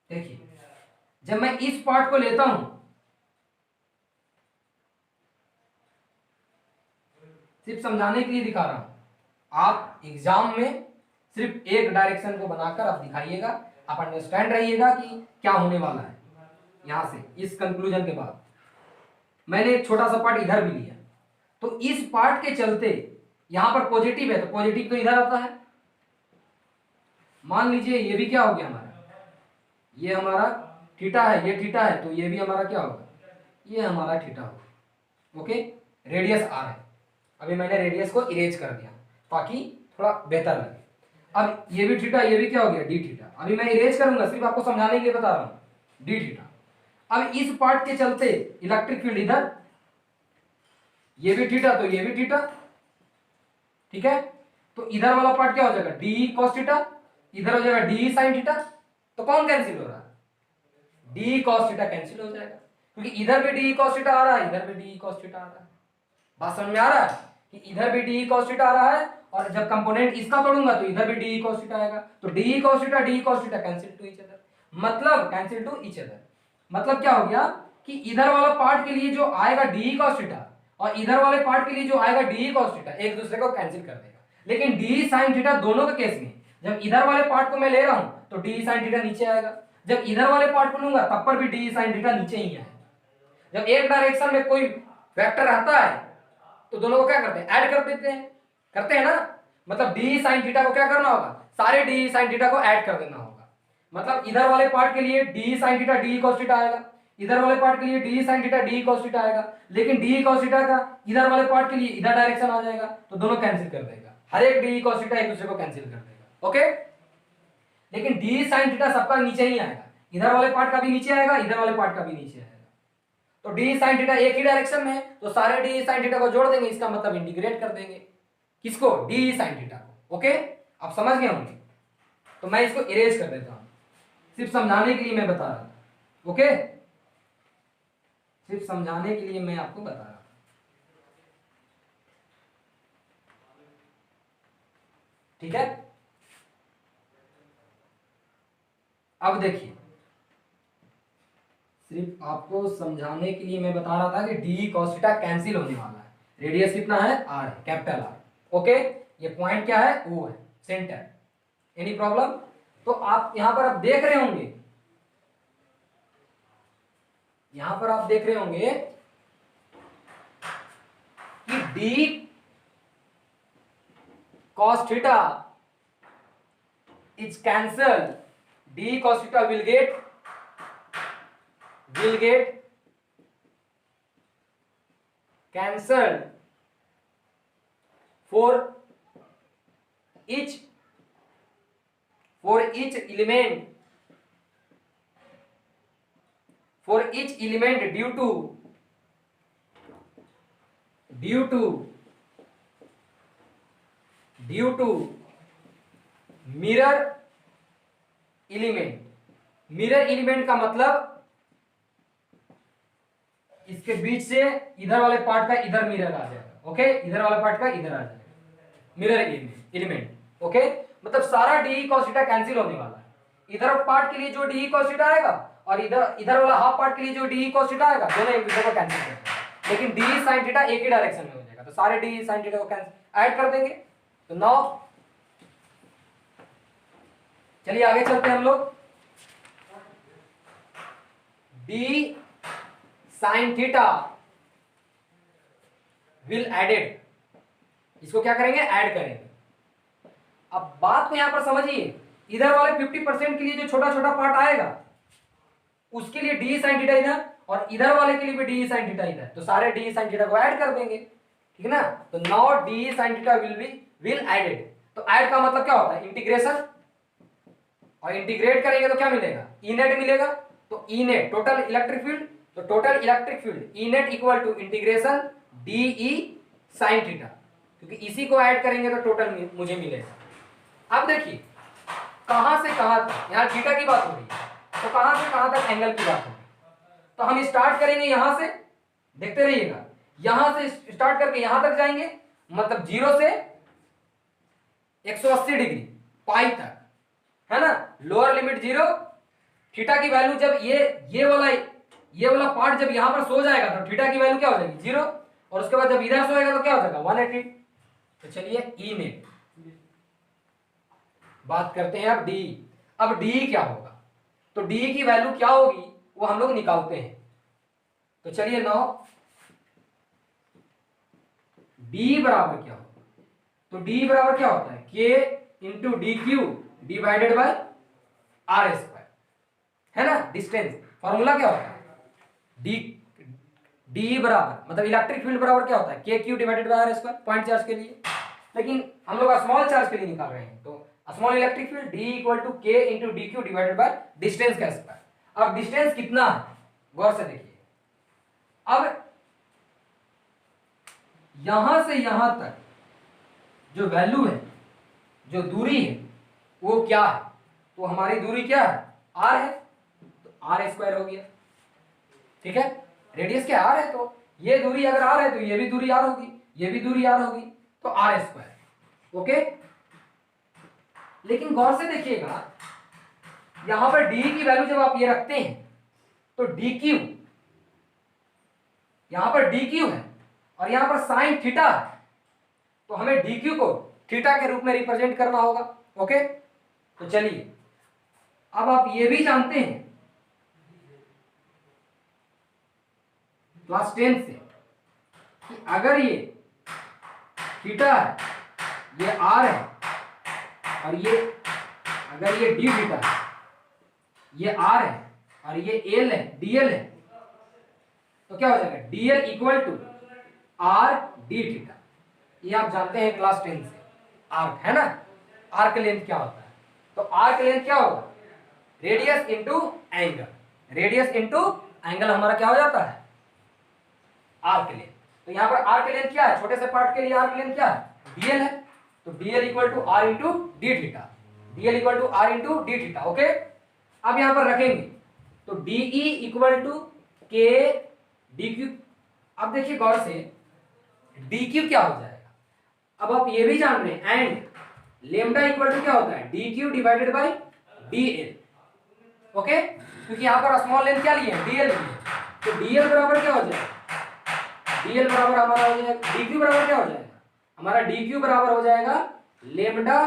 देखिए जब मैं इस पार्ट को लेता हूं, सिर्फ समझाने के लिए दिखा रहा हूं, आप एग्जाम में सिर्फ एक डायरेक्शन को बनाकर आप दिखाइएगा, आप अंडरस्टैंड रहिएगा कि क्या होने वाला है। यहां से इस कंक्लूजन के बाद मैंने एक छोटा सा पार्ट इधर भी लिया, तो इस पार्ट के चलते यहां पर पॉजिटिव है, तो पॉजिटिव तो इधर आता है। मान लीजिए ये भी क्या हो गया हमारा, ये हमारा थीटा है, ये थीटा है, तो ये भी हमारा क्या होगा, ये हमारा थीटा होगा। ओके, रेडियस आर है। अभी मैंने रेडियस को इरेज कर दिया ताकि थोड़ा बेहतर लगे। अब ये भी थीटा, ये भी क्या हो गया, डी थीटा। अभी मैं इरेज करूंगा, सिर्फ आपको समझाने के लिए बता रहा हूं, डी थीटा। अब इस पार्ट के चलते इलेक्ट्रिक फील्ड इधर, ये भी थीटा तो ये भी थीटा, ठीक है। तो इधर वाला पार्ट क्या हो जाएगा, डी कॉस थीटा, इधर हो जाएगा डी साइन थीटा। तो कौन कैंसिल हो रहा है, डी कॉस थीटा कैंसिल हो जाएगा, क्योंकि इधर भी डी कॉस थीटा आ रहा है, इधर भी डी कॉस थीटा आ रहा है। बात समझ में आ रहा है कि इधर भी डी कॉस थीटा आ रहा है, और जब कंपोनेंट इसका तोड़ूंगा तो इधर भी डी कॉस थीटा आएगा। तो D cos theta cancel two each other, मतलब कैंसिल टू ईच अदर। मतलब क्या हो गया कि इधर वाला पार्ट के लिए जो आएगा डी कॉस थीटा, और इधर वाले पार्ट के लिए जो आएगा डी कॉस थीटा, एक दूसरे को कैंसिल कर देगा। लेकिन डी साइन थीटा दोनों के केस में, जब इधर वाले पार्ट को मैं ले रहा हूं तो डी साइन थीटा नीचे आएगा, जब इधर वाले पार्ट को लूंगा तब पर भी डी साइन थीटा नीचे ही आएगा। जब एक डायरेक्शन में कोई वेक्टर रहता है तो दोनों को क्या करते हैं, ऐड कर देते हैं, करते हैं ना। मतलब डी साइन थीटा को क्या करना होगा, सारे डी साइन थीटा को ऐड कर देना होगा। मतलब इधर वाले पार्ट के लिए D sine theta D cos theta आएगा, इधर वाले पार्ट के लिए D sine theta D cos theta आएगा। लेकिन डी कॉस थीटा का इधर वाले पार्ट के लिए इधर डायरेक्शन आ जाएगा, तो दोनों कैंसिल कर देगा, हर एक डी कॉस थीटा एक दूसरे को कैंसिल कर देगा। ओके, लेकिन डी साइन थीटा सबका नीचे ही आएगा, इधर वाले पार्ट का भी नीचे आएगा, इधर वाले पार्ट का भी नीचे आएगा। तो डी साइन थीटा एक ही डायरेक्शन में है, तो सारे डी साइन थीटा को जोड़ देंगे, इसका मतलब इंटीग्रेट कर देंगे, किसको, डी साइन थीटा को। ओके, आप समझ गए होंगे। तो मैं इसको इरेज कर देता हूं, सिर्फ समझाने के लिए मैं बता रहा था। ओके, सिर्फ समझाने के लिए मैं आपको बता रहा था। ठीक है, अब देखिए, सिर्फ आपको समझाने के लिए मैं बता रहा था कि डी कॉस थीटा कैंसिल होने वाला है। रेडियस कितना है, आर है, कैपिटल आर। ओके, ये पॉइंट क्या है, ओ है, सेंटर। Any problem? तो आप यहां पर आप देख रहे होंगे, यहां पर आप देख रहे होंगे कि D cos theta is cancel, D cos theta will get cancelled for each element due to mirror element। Mirror element का मतलब इसके बीच से इधर वाले पार्ट का इधर मिरर आ जाएगा। ओके, इधर वाला पार्ट का इधर आ जाएगा, मिरर एलिमेंट। ओके, मतलब सारा डी कॉस थीटा कैंसिल होने वाला है। इधर पार्ट के लिए जो डी कॉस थीटा आएगा और इधर वाला हाफ पार्ट के लिए जो डी कॉस थीटा आएगा, दोनों एक दूसरे को कैंसिल कर देंगे। लेकिन डी साइन थीटा एक ही डायरेक्शन में हो जाएगा, तो सारे डी साइन थीटा को कैंसिल ऐड कर देंगे। तो नाउ चलिए आगे चलते हैं हम लोग। D sine theta will added, इसको क्या करेंगे, ऐड करेंगे। अब बात को यहां पर समझिए, इधर वाले 50% के लिए जो छोटा छोटा पार्ट आएगा उसके लिए डी साइन थीटा इधर, और इधर वाले के लिए भी डी साइन थीटा इधर, तो सारे डी साइन थीटा को ऐड कर देंगे। ठीक है ना, तो now D sine theta will added. तो ऐड का मतलब क्या होता है, इंटीग्रेशन। और इंटीग्रेट करेंगे तो क्या मिलेगा, ई नेट मिलेगा। तो E net total electric field, तो total electric field E net equal to integration D E sine theta, क्योंकि इसी को ऐड करेंगे तो टोटल मुझे मिलेगा। अब देखिए कहां से कहां तक, यहां थीटा की बात हो रही है, तो कहां से कहां तक एंगल की बात होगी। तो हम स्टार्ट करेंगे यहां से, देखते रहिएगा, यहां से स्टार्ट करके यहां तक जाएंगे, मतलब 0 से 180 डिग्री पाई तक, है ना। लोअर लिमिट 0, थीटा की वैल्यू जब ये वाला पार्ट जब यहां पर सो जाएगा तो थीटा की वैल्यू क्या हो जाएगी 0, और उसके बाद जब इधर सोएगा तो क्या हो जाएगा 180। तो चलिए ई नेट बात करते हैं अब डी। अब डी क्या होगा, तो डी की वैल्यू क्या होगी वो हम लोग निकालते हैं। तो चलिए नाउ डी बराबर क्या होगा, तो डी बराबर क्या होता है, K into D Q divided by R square, है ना। डिस्टेंस फॉर्मूला क्या होता है, डी बराबर मतलब इलेक्ट्रिक फील्ड बराबर क्या होता है, K Q divided by R square, point charge के लिए। लेकिन हम लोग स्मॉल चार्ज के लिए निकाल रहे हैं, तो small electric field d equal to k into D Q divided by distance का स्क्वायर। अब डिस्टेंस कितना है, गौर से देखिए, अब यहां से यहां तक जो वैल्यू है, जो दूरी है वो क्या है, तो हमारी दूरी क्या है, आर है, तो आर स्क्वायर हो गया। ठीक है, रेडियस क्या आर है, तो ये दूरी अगर आर है तो ये भी दूरी आर होगी, ये भी दूरी आर होगी, तो आर स्क्वायर। ओके, लेकिन गौर से देखिएगा यहां पर डी की वैल्यू जब आप ये रखते हैं तो डी क्यू, यहां पर डी क्यू है और यहां पर साइन थीटा है, तो हमें डी क्यू को थीटा के रूप में रिप्रेजेंट करना होगा। ओके, तो चलिए अब आप ये भी जानते हैं क्लास 10 से कि अगर ये थीटा है, ये आर है, और ये अगर ये डी थीटा है, ये आर है और ये एल है, डीएल है, तो क्या हो जाएगा, D L equal to R D theta. ये आप जानते हैं क्लास 10 से, आर्क है ना, आर्क लेंथ क्या होता है, तो आर्क लेंथ क्या होगा, radius into angle, radius into angle हमारा क्या हो जाता है, आर्क लेंथ। तो यहां पर आर्क लेंथ क्या है, छोटे से पार्ट के लिए आर्क लेंथ क्या है, डीएल है, तो D L equal to R into D theta, D L equal to R into D theta. Okay, अब यहां पर रखेंगे तो D E equal to K D Q. अब देखिए गौर से डी क्यू क्या हो जाएगा, अब आप ये भी जान रहे हैं एंड लेमडा इक्वल टू क्या होता है, D Q divided by D L. Okay, क्योंकि यहां पर स्मॉल लेंथ क्या लिए हैं, डीएल लिए, तो डीएल बराबर क्या हो जाएगा, डीएल बराबर हमारा हो जाएगा, डी क्यू बराबर क्या हो जाएगा, हमारा डी क्यू बराबर हो जाएगा lambda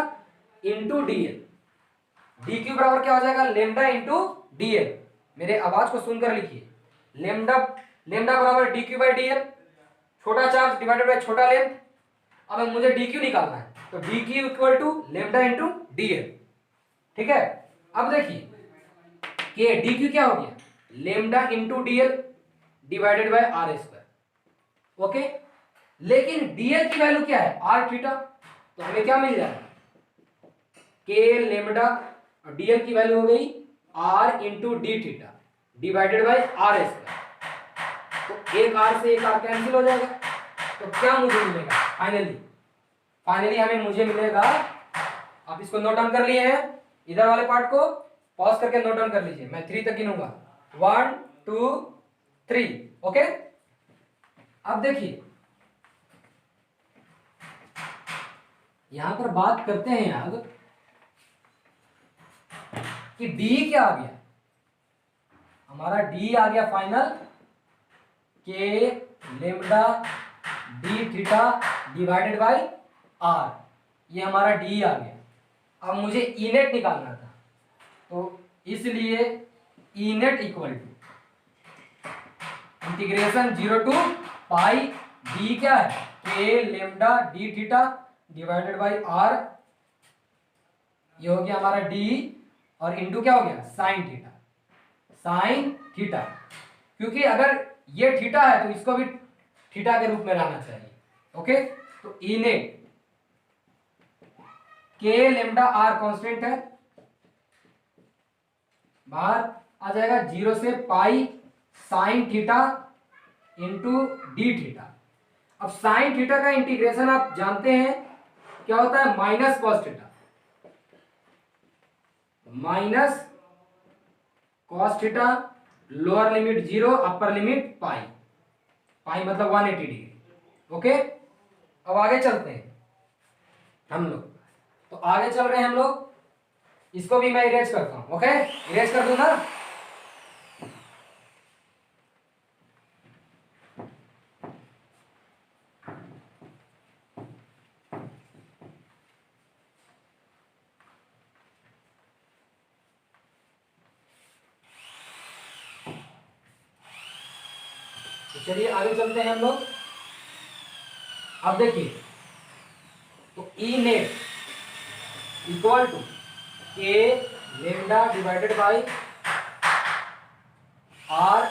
into DL. D Q बराबर क्या हो जाएगा, लेमडा इंटू डीएल। मेरे आवाज को सुनकर लिखिए, लेमडा लेमडा बराबर डी क्यू बाई डीएल, छोटा चार्ज डिवाइडेड बाई छोटा लेंथ। अब मुझे डी क्यू निकालना है, तो D Q equal to lambda into D L. ठीक है, अब देखिए के डी क्यू क्या हो गया, lambda into D L divided by R square. Okay, लेकिन डीएल की वैल्यू क्या है, आर थीटा, तो हमें क्या मिल जाएगा, के लेमडा, और डीएल की वैल्यू हो गई R into D theta divided by R square. तो एक आर से एक आर कैंसिल हो जाएगा, तो क्या मुझे मिलेगा, फाइनली हमें मुझे मिलेगा, आप इसको नोट डाउन कर लिए हैं, इधर वाले पार्ट को पॉज करके नोट डाउन कर लीजिए, मैं 3 तक गिनूंगा, 1 2 3। ओके, अब देखिए यहां पर बात करते हैं अब कि डी क्या आ गया, हमारा डी आ गया final K lambda D theta divided by are, ये हमारा डी आ गया। अब मुझे ई नेट निकालना था, तो इसलिए E net equal to integration 0 to pi d क्या है, के lambda D theta divided by are, ये हो गया हमारा डी, और इंटू क्या हो गया साइन थीटा, साइन थीटा, क्योंकि अगर ये थीटा है तो इसको भी थीटा के रूप में रहना चाहिए। ओके, तो E net k lambda r constant है, बाहर आ जाएगा 0 से pi sine theta into D theta. अब साइन थीटा का इंटीग्रेशन आप जानते हैं क्या होता है, minus cos theta, minus cos theta, lower limit 0 upper limit pi, pi मतलब 180 डिग्री। ओके, अब आगे चलते हैं हम लोग। तो आगे चल रहे हैं हम लोग, इसको भी मैं इरेज करता हूं। ओके, इरेज कर दूंगा। तो चलिए आगे चलते हैं हम लोग। अब देखिए, तो ई नेट इक्वल टू के लेमडा डिवाइडेड बाई आर।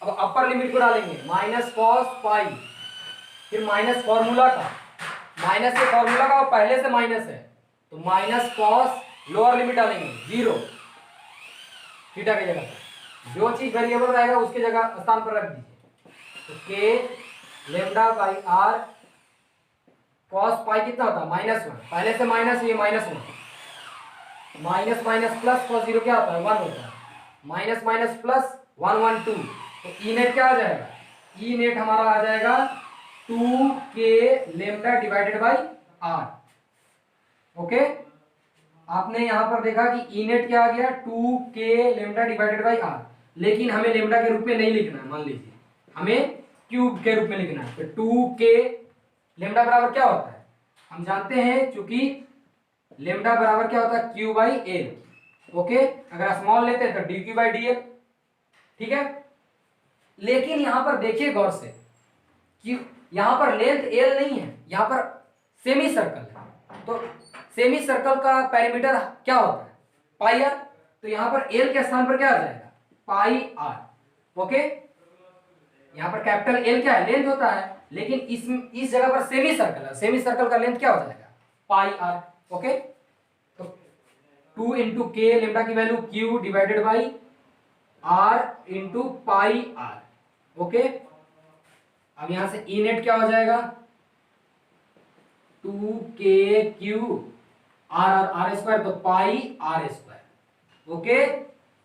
अब अपर लिमिट को डालेंगे माइनस कॉस पाई, फिर माइनस फॉर्मूला का, माइनस से फॉर्मूला का और पहले से माइनस है तो माइनस कॉस, लोअर लिमिट डालेंगे 0 थीटा की जगह पर, जो चीज वेरिएबल रहेगा उसके जगह स्थान पर रख दीजिए। तो K lambda by R cos pi कितना होता है, -1, पहले से माइनस, ये -1, माइनस माइनस प्लस कॉस 0 क्या होता है, 1 होता है, माइनस माइनस प्लस 1 1 2। तो ई नेट क्या आ जाएगा, ई नेट हमारा आ जाएगा 2k lambda divided by R. Okay, आपने यहां पर देखा कि ई नेट क्या आ गया, 2k lambda divided by are, लेकिन हमें लेमडा के रूप में नहीं लिखना है, मान लीजिए हमें क्यूब के रूप में लिखना है। तो 2k लेमडा बराबर क्या होता है, हम जानते हैं, चूंकि लेमडा बराबर क्या होता है, क्यू बाई एल। ओके, अगर स्मॉल लेते हैं तो D Q by D L. ठीक है, लेकिन यहां पर देखिए गौर से कि यहां पर लेंथ एल नहीं है, यहां पर सेमी सर्कल है। तो सेमी सर्कल का पेरीमीटर क्या होता है, पाई आर। तो यहां पर एल के स्थान पर क्या आ जाएगा, पाई आर। ओके, यहां पर कैपिटल एल क्या है, लेंथ होता है, लेकिन इस जगह पर सेमी सर्कल है, सेमी सर्कल का लेंथ क्या हो जाएगा, पाई आर। ओके, तो 2 इंटू के लेमडा की value Q divided by are into pi R. Okay, अब यहां से ई नेट क्या हो जाएगा, 2k Q R are square, तो पाई आर स्क्वायर। ओके,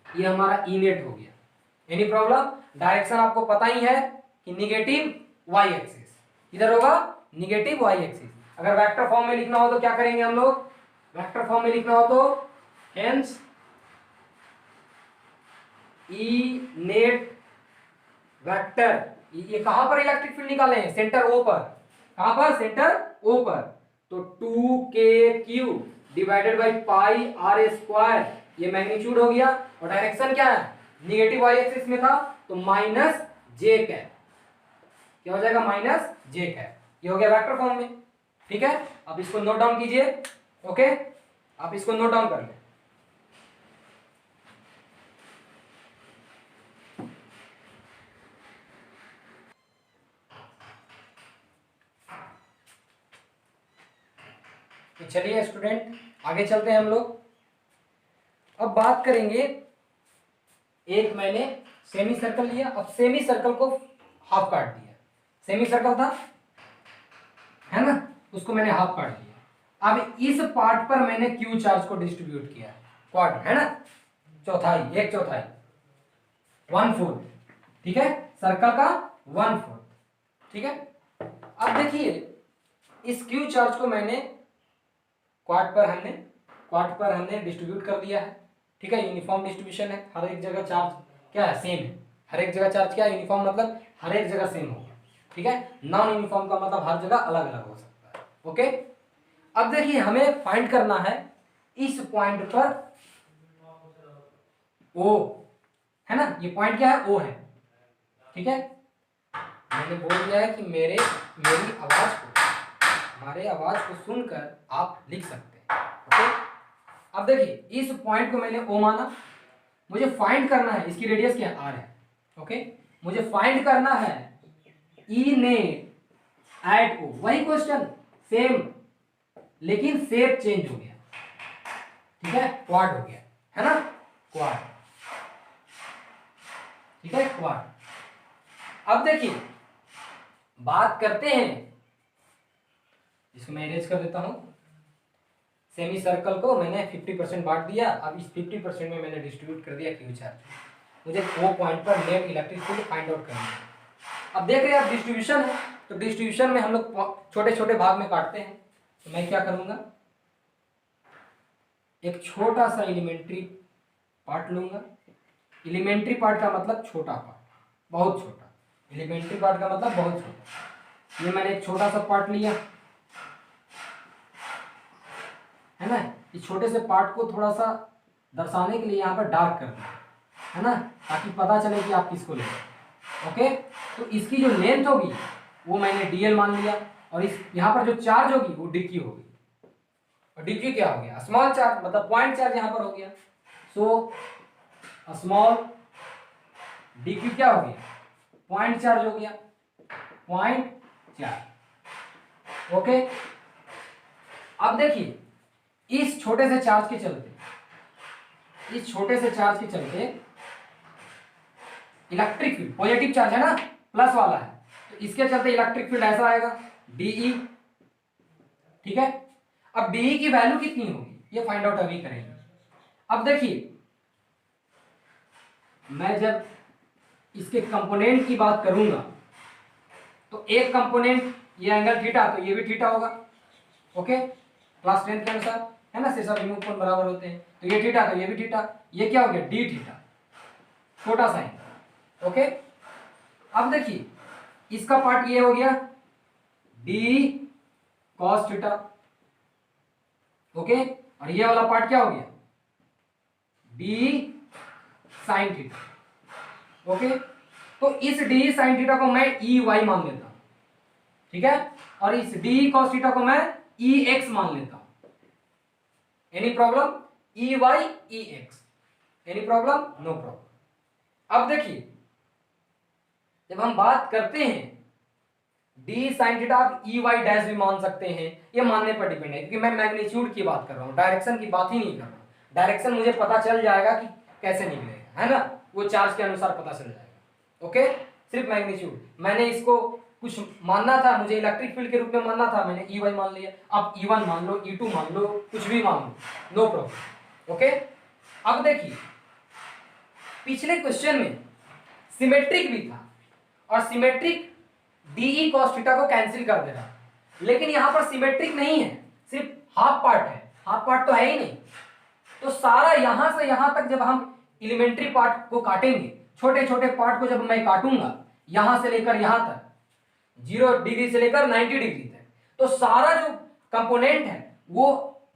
ये हमारा ई नेट हो गया। एनी प्रॉब्लम, डायरेक्शन आपको पता ही है कि निगेटिव वाई एक्सिस, इधर होगा निगेटिव वाई एक्सिस। अगर वेक्टर फॉर्म में लिखना हो तो क्या करेंगे हम लोग, वेक्टर फॉर्म में लिखना हो तो हेंस ई नेट वेक्टर, ये कहां पर इलेक्ट्रिक फील्ड निकाले हैं, सेंटर ओ पर, कहां पर, सेंटर ओ पर। तो 2k Q divided by pi R square, ये मैग्नीट्यूड हो गया, और डायरेक्शन क्या है, निगेटिव वाई एक्सिस में था तो माइनस जे कैप, क्या हो जाएगा, माइनस जे कैप। ये हो गया वेक्टर फॉर्म में। ठीक है, अब इसको नोट डाउन कीजिए। ओके, आप इसको नोट डाउन कर लें। तो चलिए स्टूडेंट आगे चलते हैं हम लोग। अब बात करेंगे, एक मैंने सेमी सर्कल लिया, अब सेमी सर्कल को हाफ काट दिया, सेमी सर्कल था है ना, उसको मैंने हाफ काट दिया। अब इस पार्ट पर मैंने क्यू चार्ज को डिस्ट्रीब्यूट किया, क्वार्टर है ना, चौथाई, एक चौथाई, 1/4। ठीक है, सर्कल का 1/4। ठीक है, अब देखिए इस क्यू चार्ज को मैंने क्वार्ट पर हमने डिस्ट्रीब्यूट कर दिया है। ठीक है, यूनिफॉर्म डिस्ट्रीब्यूशन है, हर एक जगह चार्ज क्या है, सेम है, हर एक जगह चार्ज क्या है, यूनिफॉर्म मतलब हर एक जगह सेम होगा। ठीक है, नॉन यूनिफॉर्म का मतलब हर जगह अलग अलग हो सकता है। ओके, अब देखिए हमें फाइंड करना है इस पॉइंट पर ओ, है ना, ये पॉइंट क्या है, ओ है। ठीक है, मैंने बोल दिया है कि मेरी आवाज को सुनकर आप लिख सकते हैं। ओके, अब देखिए इस पॉइंट को मैंने ओ माना, मुझे फाइंड करना है, इसकी रेडियस क्या है, आर है। ओके, मुझे फाइंड करना है ई नेट एट ओ, वही क्वेश्चन सेम, लेकिन शेप चेंज हो गया। ठीक है, क्वाड हो गया। है ना, क्वाड, ठीक है, क्वाड। अब देखिए बात करते हैं, इसको मैं इरेज कर देता हूं। सेमी सर्कल को मैंने 50% बांट दिया, अब इस 50% में मैंने डिस्ट्रीब्यूट कर दिया क्यू चार्ज। मुझे वो पॉइंट पर net electric field find out करना है। अब देख रहे हैं आप डिस्ट्रीब्यूशन है, तो डिस्ट्रीब्यूशन में हम लोग छोटे छोटे भाग में काटते हैं। तो मैं क्या करूंगा, एक छोटा सा एलिमेंट्री पार्ट लूंगा। एलिमेंट्री पार्ट का मतलब छोटा पार्ट, बहुत छोटा। एलिमेंट्री पार्ट का मतलब बहुत छोटा। ये मैंने एक छोटा सा पार्ट लिया, है ना। इस छोटे से पार्ट को थोड़ा सा दर्शाने के लिए यहाँ पर डार्क कर दिया, है ना, ताकि पता चले कि आप किसको ले। ओके, तो इसकी जो लेंथ होगी वो मैंने डीएल मान लिया, और इस यहाँ पर जो चार्ज होगी वो डीक्यू होगी। और डीक्यू क्या हो गया, स्मॉल चार्ज, मतलब पॉइंट चार्ज यहाँ पर हो गया। सो स्मॉल डीक्यू क्या हो गया, पॉइंट चार्ज हो गया, पॉइंट चार्ज। ओके, अब देखिए इस छोटे से चार्ज के चलते, इस छोटे से चार्ज के चलते इलेक्ट्रिक फील्ड, पॉजिटिव चार्ज है ना, प्लस वाला है, तो इसके चलते इलेक्ट्रिक फील्ड ऐसा आएगा डीई, ठीक है। अब डीई की वैल्यू कितनी होगी ये फाइंड आउट अभी करेंगे। अब देखिए मैं जब इसके कंपोनेंट की बात करूंगा तो एक कंपोनेंट ये एंगल थीटा, तो ये भी थीटा होगा। ओके, क्लास 10 के अनुसार है ना, से सब रिमूव कोण बराबर होते हैं, तो ये थीटा तो ये भी थीटा, ये क्या हो गया डी थीटा, छोटा सा एंगल। ओके, अब देखिए इसका पार्ट ये हो गया डी कॉस थीटा। ओके, और ये वाला पार्ट क्या हो गया डी साइन थीटा। ओके, तो इस डी साइन थीटा को मैं ई वाई मान लेता हूं, ठीक है, और इस डी कॉस थीटा को मैं ई एक्स मान लेता हूं। Any problem, E y E x, any problem, no problem. अब देखिए जब हम बात करते हैं डी साइन थीटा, आप ई वाई डैश भी मान सकते हैं, ये मानने पर डिपेंड है, क्योंकि मैं मैग्नीट्यूड की बात कर रहा हूं, डायरेक्शन की बात ही नहीं कर रहा हूं। डायरेक्शन मुझे पता चल जाएगा कि कैसे निकलेगा, है ना, वो चार्ज के अनुसार पता चल जाएगा। ओके, सिर्फ मैग्नीट्यूड, मैंने इसको कुछ मानना था, मुझे इलेक्ट्रिक फील्ड के रूप में मानना था, मैंने ई वाई मान लिया। आप ई वन मान लो, ई टू मान लो, कुछ भी मान लो, नो प्रॉब्लम। ओके, अब देखिए पिछले क्वेश्चन में सिमेट्रिक भी था, और सिमेट्रिक डीई कॉस थीटा को कैंसिल कर दे रहा, लेकिन यहां पर सिमेट्रिक नहीं है, सिर्फ हाफ पार्ट है, हाफ पार्ट तो है ही नहीं। तो सारा यहां से यहां तक जब हम एलिमेंट्री पार्ट को काटेंगे, छोटे छोटे पार्ट को जब मैं काटूंगा यहां से लेकर यहां तक, 0 डिग्री से लेकर 90 डिग्री तक, तो सारा जो कंपोनेंट है वो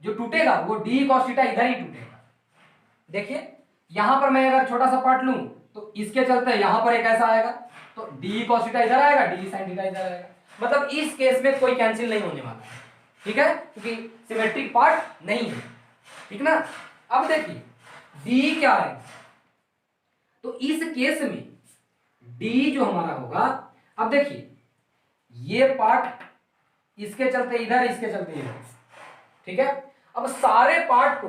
जो टूटेगा वो डी कॉस थीटा इधर ही टूटेगा। देखिए यहां पर मैं अगर छोटा सा पार्ट लूं तो इसके चलते यहां पर एक ऐसा आएगा, तो डी कॉस थीटा इधर आएगा, डी साइन थीटा इधर आएगा। मतलब इस केस में कोई कैंसिल नहीं होने वाला है, ठीक है, क्योंकि सिमेट्रिक पार्ट नहीं है, ठीक ना। अब देखिए डी क्या है, तो इस केस में डी जो हमारा होगा, अब देखिए ये पार्ट इसके चलते इधर, इसके चलते इधर, ठीक है। अब सारे पार्ट को,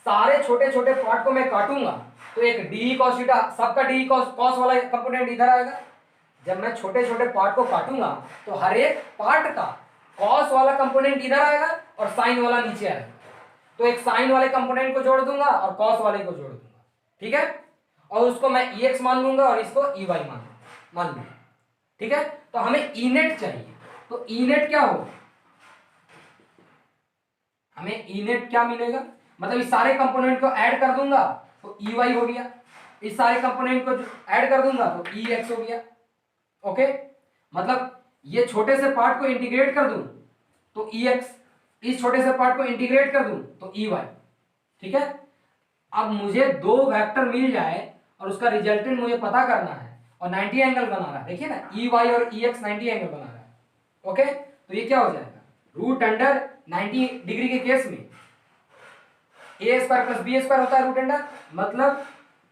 सारे छोटे छोटे पार्ट को मैं काटूंगा तो एक डी कॉस थीटा, सबका डी कॉस वाला कंपोनेंट इधर आएगा। जब मैं छोटे छोटे पार्ट को काटूंगा तो हर एक पार्ट का कॉस वाला कंपोनेंट इधर आएगा और साइन वाला नीचे आएगा, तो एक साइन वाले कंपोनेंट को जोड़ दूंगा और कॉस वाले को जोड़ दूंगा, ठीक है, और उसको मैं ई एक्स मान लूंगा और इसको ई वाई मान लूंगा, ठीक है। तो हमें ई नेट चाहिए, तो ई नेट क्या होगा, हमें ई नेट क्या मिलेगा, मतलब इस सारे कंपोनेंट को ऐड कर दूंगा तो ई वाई हो गया, इस सारे कंपोनेंट को ऐड कर दूंगा तो ई एक्स हो गया। ओके, मतलब ये छोटे से पार्ट को इंटीग्रेट कर दूं तो ई एक्स, इस छोटे से पार्ट को इंटीग्रेट कर दूं तो ई वाई, ठीक है। अब मुझे दो वेक्टर मिल जाए और उसका रिजल्टेंट मुझे पता करना है और 90 एंगल बना रहा है, देखिए ना ई वाई और ई एक्स 90 एंगल बना रहा है। ओके, तो ये क्या हो जाएगा, रूट अंडर 90 डिग्री के केस में ए स्क्वायर प्लस बी स्क्वायर होता है रूट अंडर, मतलब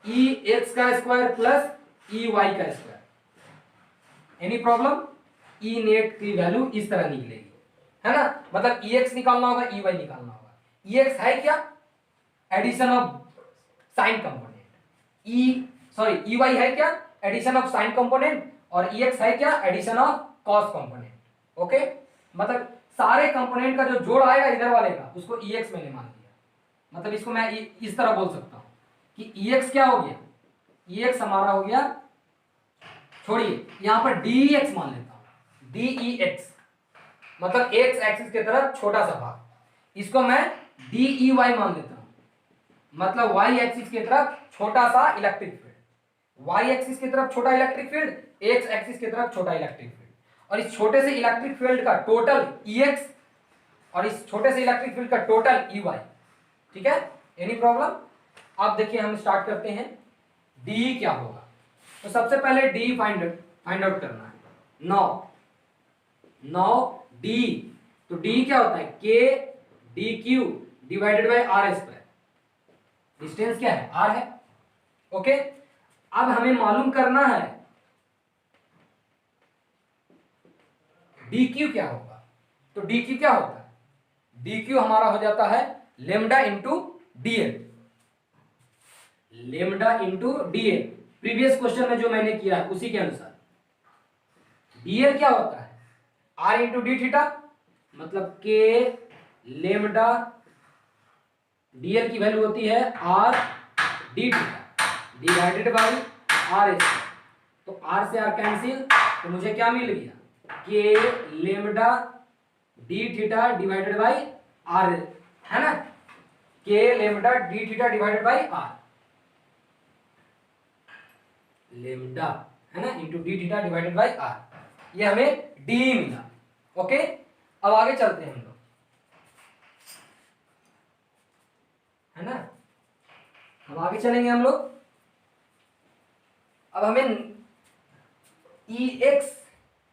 ई एक्स का स्क्वायर प्लस ई वाई का square. Any problem, E net की वैल्यू इस तरह निकलेगी, है ना, मतलब ई एक्स निकालना होगा, ई वाई निकालना होगा। ई एक्स है क्या, addition of sine component. E Y है क्या, एडिशन ऑफ साइन कंपोनेंट, और ई एक्स है क्या, addition of cos component. Okay, मतलब सारे कंपोनेंट का जो जोड़ आएगा इधर वाले का उसको ई एक्स मैंने मान लिया। मतलब इसको मैं इस तरह बोल सकता हूं कि ई एक्स क्या हो गया, ई एक्स हमारा हो गया, छोड़िए यहां पर डी एक्स मान लेता हूं, डी ई एक्स मतलब एक्स एक्सिस की तरफ छोटा सा भाग, इसको मैं डी ई वाई मान लेता हूं, मतलब वाई एक्सिस की तरफ छोटा सा इलेक्ट्रिक फील्ड, वाई एक्सिस की तरफ छोटा इलेक्ट्रिक फील्ड, एक्स एक्सिस की तरफ छोटा इलेक्ट्रिक फील्ड, और इस छोटे से इलेक्ट्रिक फील्ड का टोटल ई एक्स और इस छोटे से इलेक्ट्रिक फील्ड का टोटल ई वाई। ठीक है, एनी प्रॉब्लम? अब देखिए हम स्टार्ट करते हैं, डी क्या होगा। तो सबसे पहले डी फाइंड आउट करना है। नाउ डी, तो डी क्या होता है, K D Q divided by R square, distance क्या है, आर है। ओके, अब हमें मालूम करना है डी क्यू क्या होगा। तो डी क्यू क्या होता है, डी क्यू हमारा हो जाता है lambda into D L, lambda into D L. Previous question में जो मैंने किया है उसी के अनुसार डीएल क्या होता है, आर इंटू डी थीटा, मतलब के लेमडा, डीएल की वैल्यू होती है R D theta divided by R square. तो आर से आर कैंसिल, तो मुझे क्या मिल गया, के lambda D theta divided by R, है ना, K lambda D theta divided by R, lambda है ना into D theta divided by are, ये हमें डी मिला। ओके, अब आगे चलते हैं हम लोग, है ना, अब आगे चलेंगे हम लोग। अब हमें ई एक्स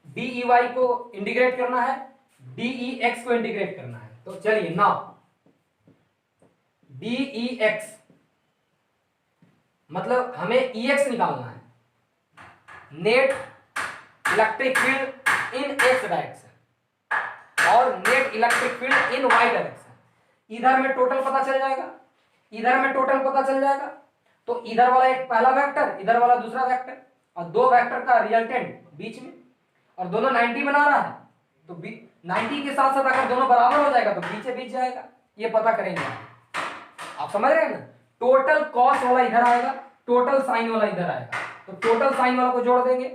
डी ई वाई को इंटीग्रेट करना है, डी ई एक्स को इंटीग्रेट करना है। तो चलिए नाउ डी ई एक्स मतलब हमें ई एक्स निकालना है, net electric field in x direction और net electric field in y direction. इधर में टोटल पता चल जाएगा, इधर में टोटल पता चल जाएगा, तो इधर वाला एक पहला वेक्टर, इधर वाला दूसरा वेक्टर, और दो वेक्टर का रिजल्टेंट बीच में, और दोनों 90 बना रहा है, तो 90 के साथ साथ अगर दोनों बराबर हो जाएगा तो बीचे बीच जाएगा, ये पता करेंगे। आप समझ रहे हैं ना, टोटल कॉस वाला इधर आएगा, टोटल साइन वाला इधर आएगा, तो टोटल साइन वाला को जोड़ देंगे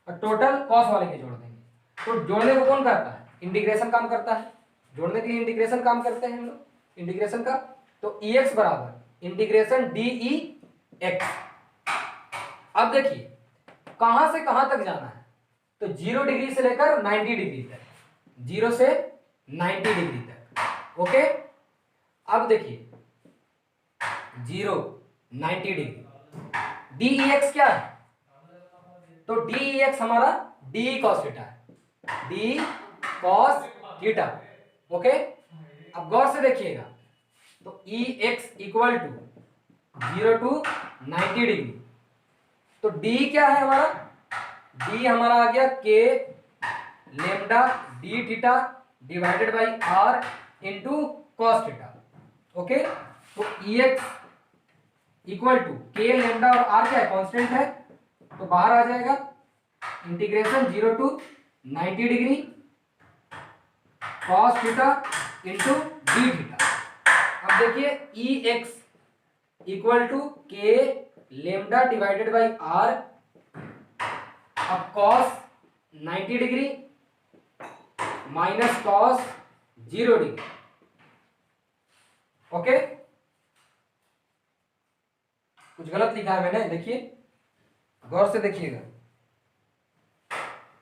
और टोटल कॉस वाले के जोड़ देंगे। तो जोड़ने को कौन करता है, इंटीग्रेशन काम करता है, जोड़ने के लिए इंटीग्रेशन काम करते हैं हम लोग, इंटीग्रेशन का। तो ई एक्स बराबर इंटीग्रेशन डी ई एक्स। अब देखिए कहां से कहां तक जाना है, तो 0 डिग्री से लेकर 90 डिग्री तक, 0 से 90 डिग्री तक। ओके, अब देखिए 0 90 डिग्री, डी ई एक्स क्या है, तो डी ई एक्स हमारा डी कॉस थीटा है, डी कॉस थीटा। ओके, अब गौर से देखिएगा, तो E x equal to 0 to 90 degree, तो डी क्या है हमारा, डी हमारा आ गया के lambda D theta divided by are into cos theta. Okay, तो ई एक्स इक्वल टू के लेमडा और आर क्या है, कांस्टेंट है, तो बाहर आ जाएगा integration 0 to 90 degree cos theta into D theta. अब देखिए ई एक्स इक्वल टू के लेमडा डिवाइडेड बाई आर, अब cos 90 degree minus cos 0 degree. Okay, कुछ गलत लिखा है मैंने, देखिए गौर से देखिएगा,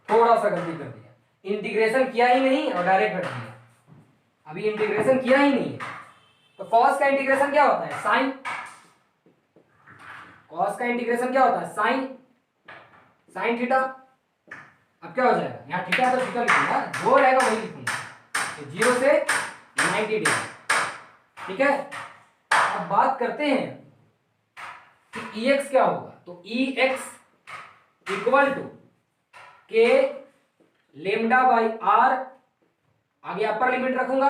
थोड़ा सा गलती कर दिया, इंटीग्रेशन किया ही नहीं और डायरेक्ट रख दिया, अभी इंटीग्रेशन किया ही नहीं है। तो कॉस का इंटीग्रेशन क्या होता है, साइन, कॉस का इंटीग्रेशन क्या होता है, साइन, साइन थीटा। अब क्या हो जाएगा, यहाँ थीटा तो थीटा लिखूंगा, जो रहेगा वही लिखूंगा, तो 0 से 90 डिग्री। ठीक है, अब बात करते हैं कि ई एक्स क्या होगा, तो ई एक्स इक्वल टू के लेमडा बाई आर, आगे अपर लिमिट रखूंगा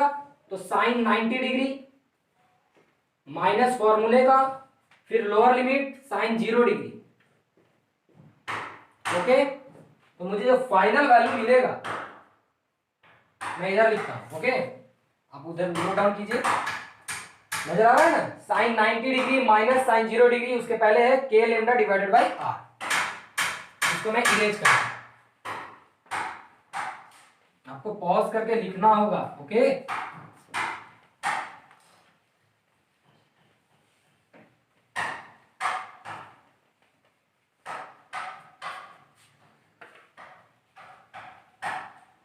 तो साइन 90 डिग्री माइनस फॉर्मूले का, फिर lower limit sine 0 degree. Okay, तो मुझे जो फाइनल वैल्यू मिलेगा मैं इधर लिखता हूं। ओके, आप उधर नोट डाउन कीजिए, नजर आ रहा है ना, sine 90 degree minus sine 0 degree, उसके पहले है के लेमडा डिवाइडेड बाई आर। इसको मैं इरेज करता हूं, आपको पॉज करके लिखना होगा। ओके,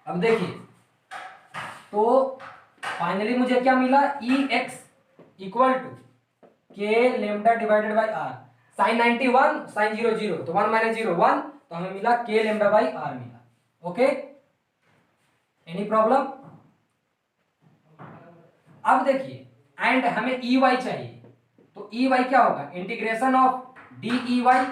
अब देखिए, तो फाइनली मुझे क्या मिला, ई एक्स इक्वल टू के lambda divided by are. Sine 91 sine 0 0, तो 1 माइनस 0 1, तो हमें मिला के लेमडा बाई आर मिला। Okay, any problem? अब देखिए, एंड हमें ई वाई चाहिए, तो ई वाई क्या होगा, integration of D E Y,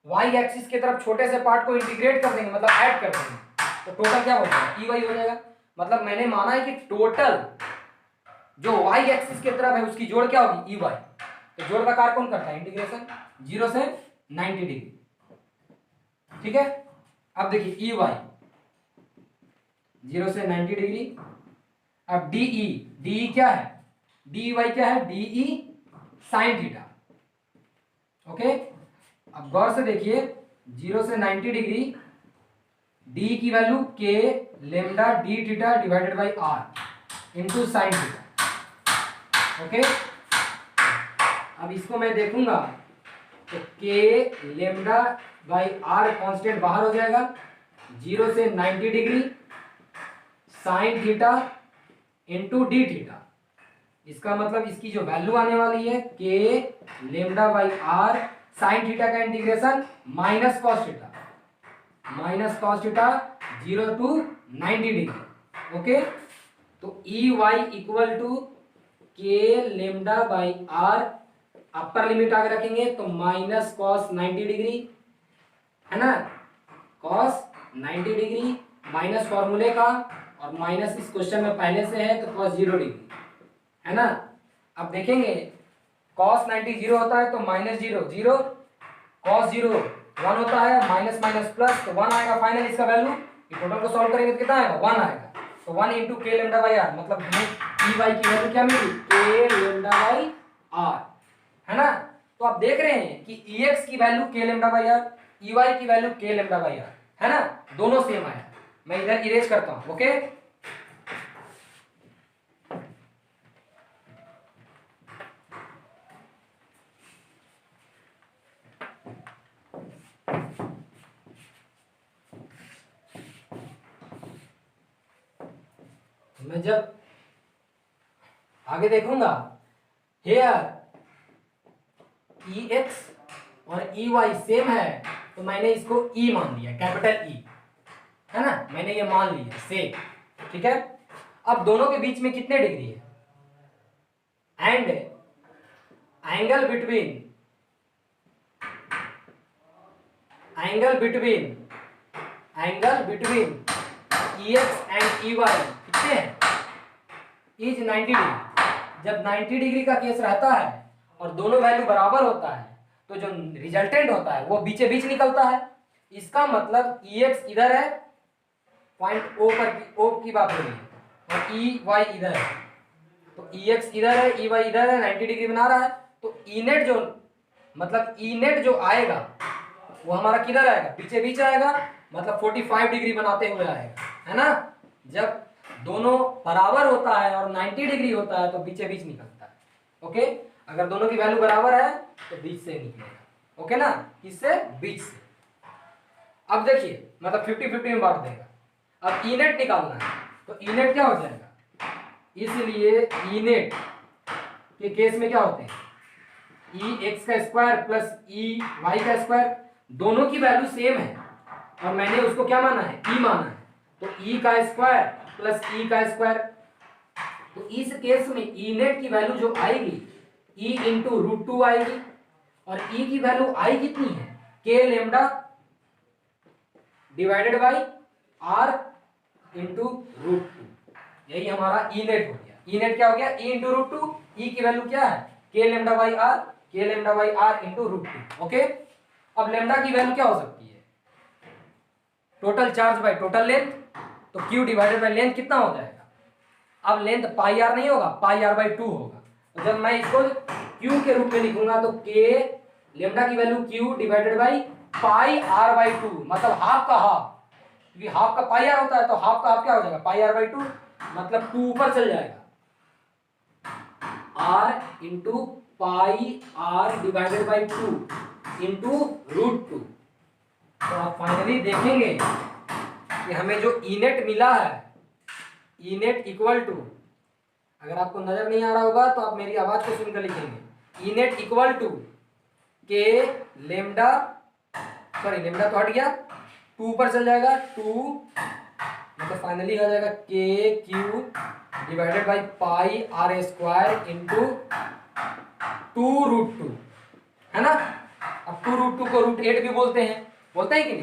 Y axis की तरफ छोटे से पार्ट को इंटीग्रेट कर देंगे, मतलब ऐड कर देंगे, तो टोटल क्या हो जाएगा, ई वाई हो जाएगा। मतलब मैंने माना है कि टोटल जो वाई एक्सिस की तरफ है उसकी जोड़ क्या होगी, ई वाई। तो जोड़ का कार्य कौन करता है, इंटीग्रेशन 0 से 90 डिग्री। ठीक है, अब देखिए ई वाई 0 से 90 डिग्री। अब डीई, डीई क्या है, डी वाई क्या है, डीई साइन थीटा। ओके, अब गौर से देखिए, 0 से 90 डिग्री, डी की value K lambda D theta divided by are into sine theta. Okay, अब इसको मैं देखूंगा तो K lambda by are constant बाहर हो जाएगा, 0 से 90 degree sine theta into D theta. इसका मतलब इसकी जो वैल्यू आने वाली है के lambda by are sine theta का integration minus cos theta, minus cos theta 0 to 90 degree. Okay, तो ई वाई इक्वल टू के lambda by r, upper limit आगे रखेंगे तो माइनस कॉस 90 डिग्री, है ना, कॉस 90 डिग्री माइनस फॉर्मूले का, और माइनस इस क्वेश्चन में पहले से है तो कॉस 0 डिग्री, है ना। अब देखेंगे कॉस 90 0 होता है तो माइनस 0 0, कॉस 0 1 होता है, माइनस माइनस प्लस, तो 1 आएगा फाइनल इसका वैल्यू। ये टोटल को सॉल्व करेंगे तो कितना आएगा, 1 आएगा। तो 1 into K lambda by are, मतलब हमें ई वाई की वैल्यू क्या मिली, के लेमडा बाई आर, है ना। तो आप देख रहे हैं कि ई एक्स की value K lambda by R, E Y की value K lambda by R, है ना, दोनों सेम आया। मैं इधर इरेज करता हूं। ओके, मैं जब आगे देखूंगा हेयर ई एक्स और ई वाई सेम है, तो मैंने इसको ई मान लिया, कैपिटल ई, है ना, मैंने ये मान लिया सेम। ठीक है, अब दोनों के बीच में कितने डिग्री है, and angle between E X and E Y कितने हैं, इज 90 डिग्री। जब 90 डिग्री का केस रहता है और दोनों वैल्यू बराबर होता है तो जो रिजल्टेंट होता है वो बीचे बीच निकलता है। इसका मतलब ई एक्स इधर है, पॉइंट ओ की बात हो रही है, और ई वाई इधर है, तो ई एक्स इधर है, ई वाई इधर है, 90 डिग्री बना रहा है। तो ई नेट जो, मतलब ई नेट जो आएगा वो हमारा किधर आएगा, पीछे बीच आएगा, मतलब 45 डिग्री बनाते हुए आएगा, है ना। जब दोनों बराबर होता है और 90 डिग्री होता है तो बीचे बीच निकलता है। ओके, अगर दोनों की वैल्यू बराबर है तो बीच से निकलेगा। ओके ना, किससे, बीच से। अब देखिए, मतलब 50-50 में बांट देगा। अब ई नेट निकालना है, तो ई नेट क्या हो जाएगा, इसलिए ई नेट के केस में क्या होते हैं, ई एक्स का स्क्वायर प्लस ई वाई का स्क्वायर, दोनों की वैल्यू सेम है और मैंने उसको क्या माना है, ई माना है, तो ई का स्क्वायर प्लस ई का स्क्वायर। तो इस केस में ई नेट की वैल्यू जो आएगी ई इंटू रूट 2 आएगी, और ई की वैल्यू आई कितनी है, के lambda divided by are into root 2, यही हमारा ई नेट हो गया। ई नेट क्या हो गया, ई इंटू रूट 2, ई की वैल्यू क्या है के lambda by R, K lambda by are into root two. Okay, अब लेमडा की वैल्यू क्या हो सकती है, total charge by total length, तो क्यू डिवाइडेड बाई लेंथ कितना हो जाएगा, अब लेंथ पाई आर नहीं होगा, पाई आर बाई टू होगा। तो जब मैं इसको क्यू के रूप में लिखूंगा तो के लेमडा की value Q divided by pi R by two, मतलब हाफ का हाफ, क्योंकि हाफ का पाई आर होता है तो हाफ का हाफ क्या हो जाएगा, पाई आर बाई टू, मतलब टू ऊपर चल जाएगा, R into pi R divided by two into root two. तो आप फाइनली देखेंगे कि हमें जो इनेट मिला है, इनेट इक्वल टू, अगर आपको नजर नहीं आ रहा होगा तो आप मेरी आवाज को सुनकर लिखेंगे, इनेट इक्वल टू के लेमडा, सॉरी लेमडा तो हट गया, टू पर चल जाएगा, टू मतलब फाइनली आ जाएगा K Q divided by pi R square into two root two, है ना। अब टू रूट टू को रूट 8 भी बोलते हैं कि नहीं,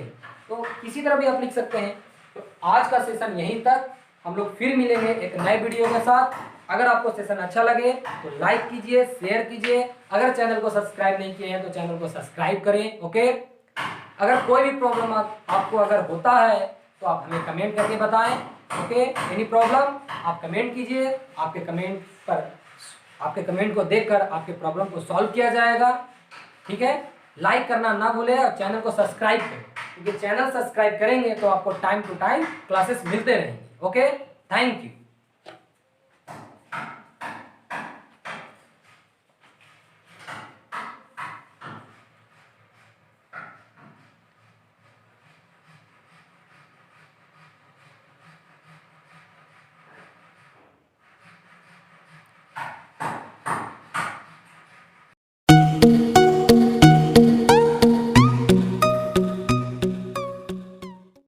तो किसी तरह भी आप लिख सकते हैं। तो आज का सेशन यहीं तक, हम लोग फिर मिलेंगे एक नए वीडियो के साथ। अगर आपको सेशन अच्छा लगे तो लाइक कीजिए, शेयर कीजिए, अगर चैनल को सब्सक्राइब नहीं किए हैं तो चैनल को सब्सक्राइब करें। ओके, अगर कोई भी प्रॉब्लम आपको अगर होता है तो आप हमें कमेंट करके बताएं। ओके, एनी प्रॉब्लम आप कमेंट कीजिए, आपके कमेंट को देखकर आपके प्रॉब्लम को सॉल्व किया जाएगा। ठीक है, लाइक करना ना भूलें और चैनल को सब्सक्राइब करें, क्योंकि चैनल सब्सक्राइब करेंगे तो आपको टाइम टू टाइम क्लासेस मिलते रहेंगे। Okay, thank you.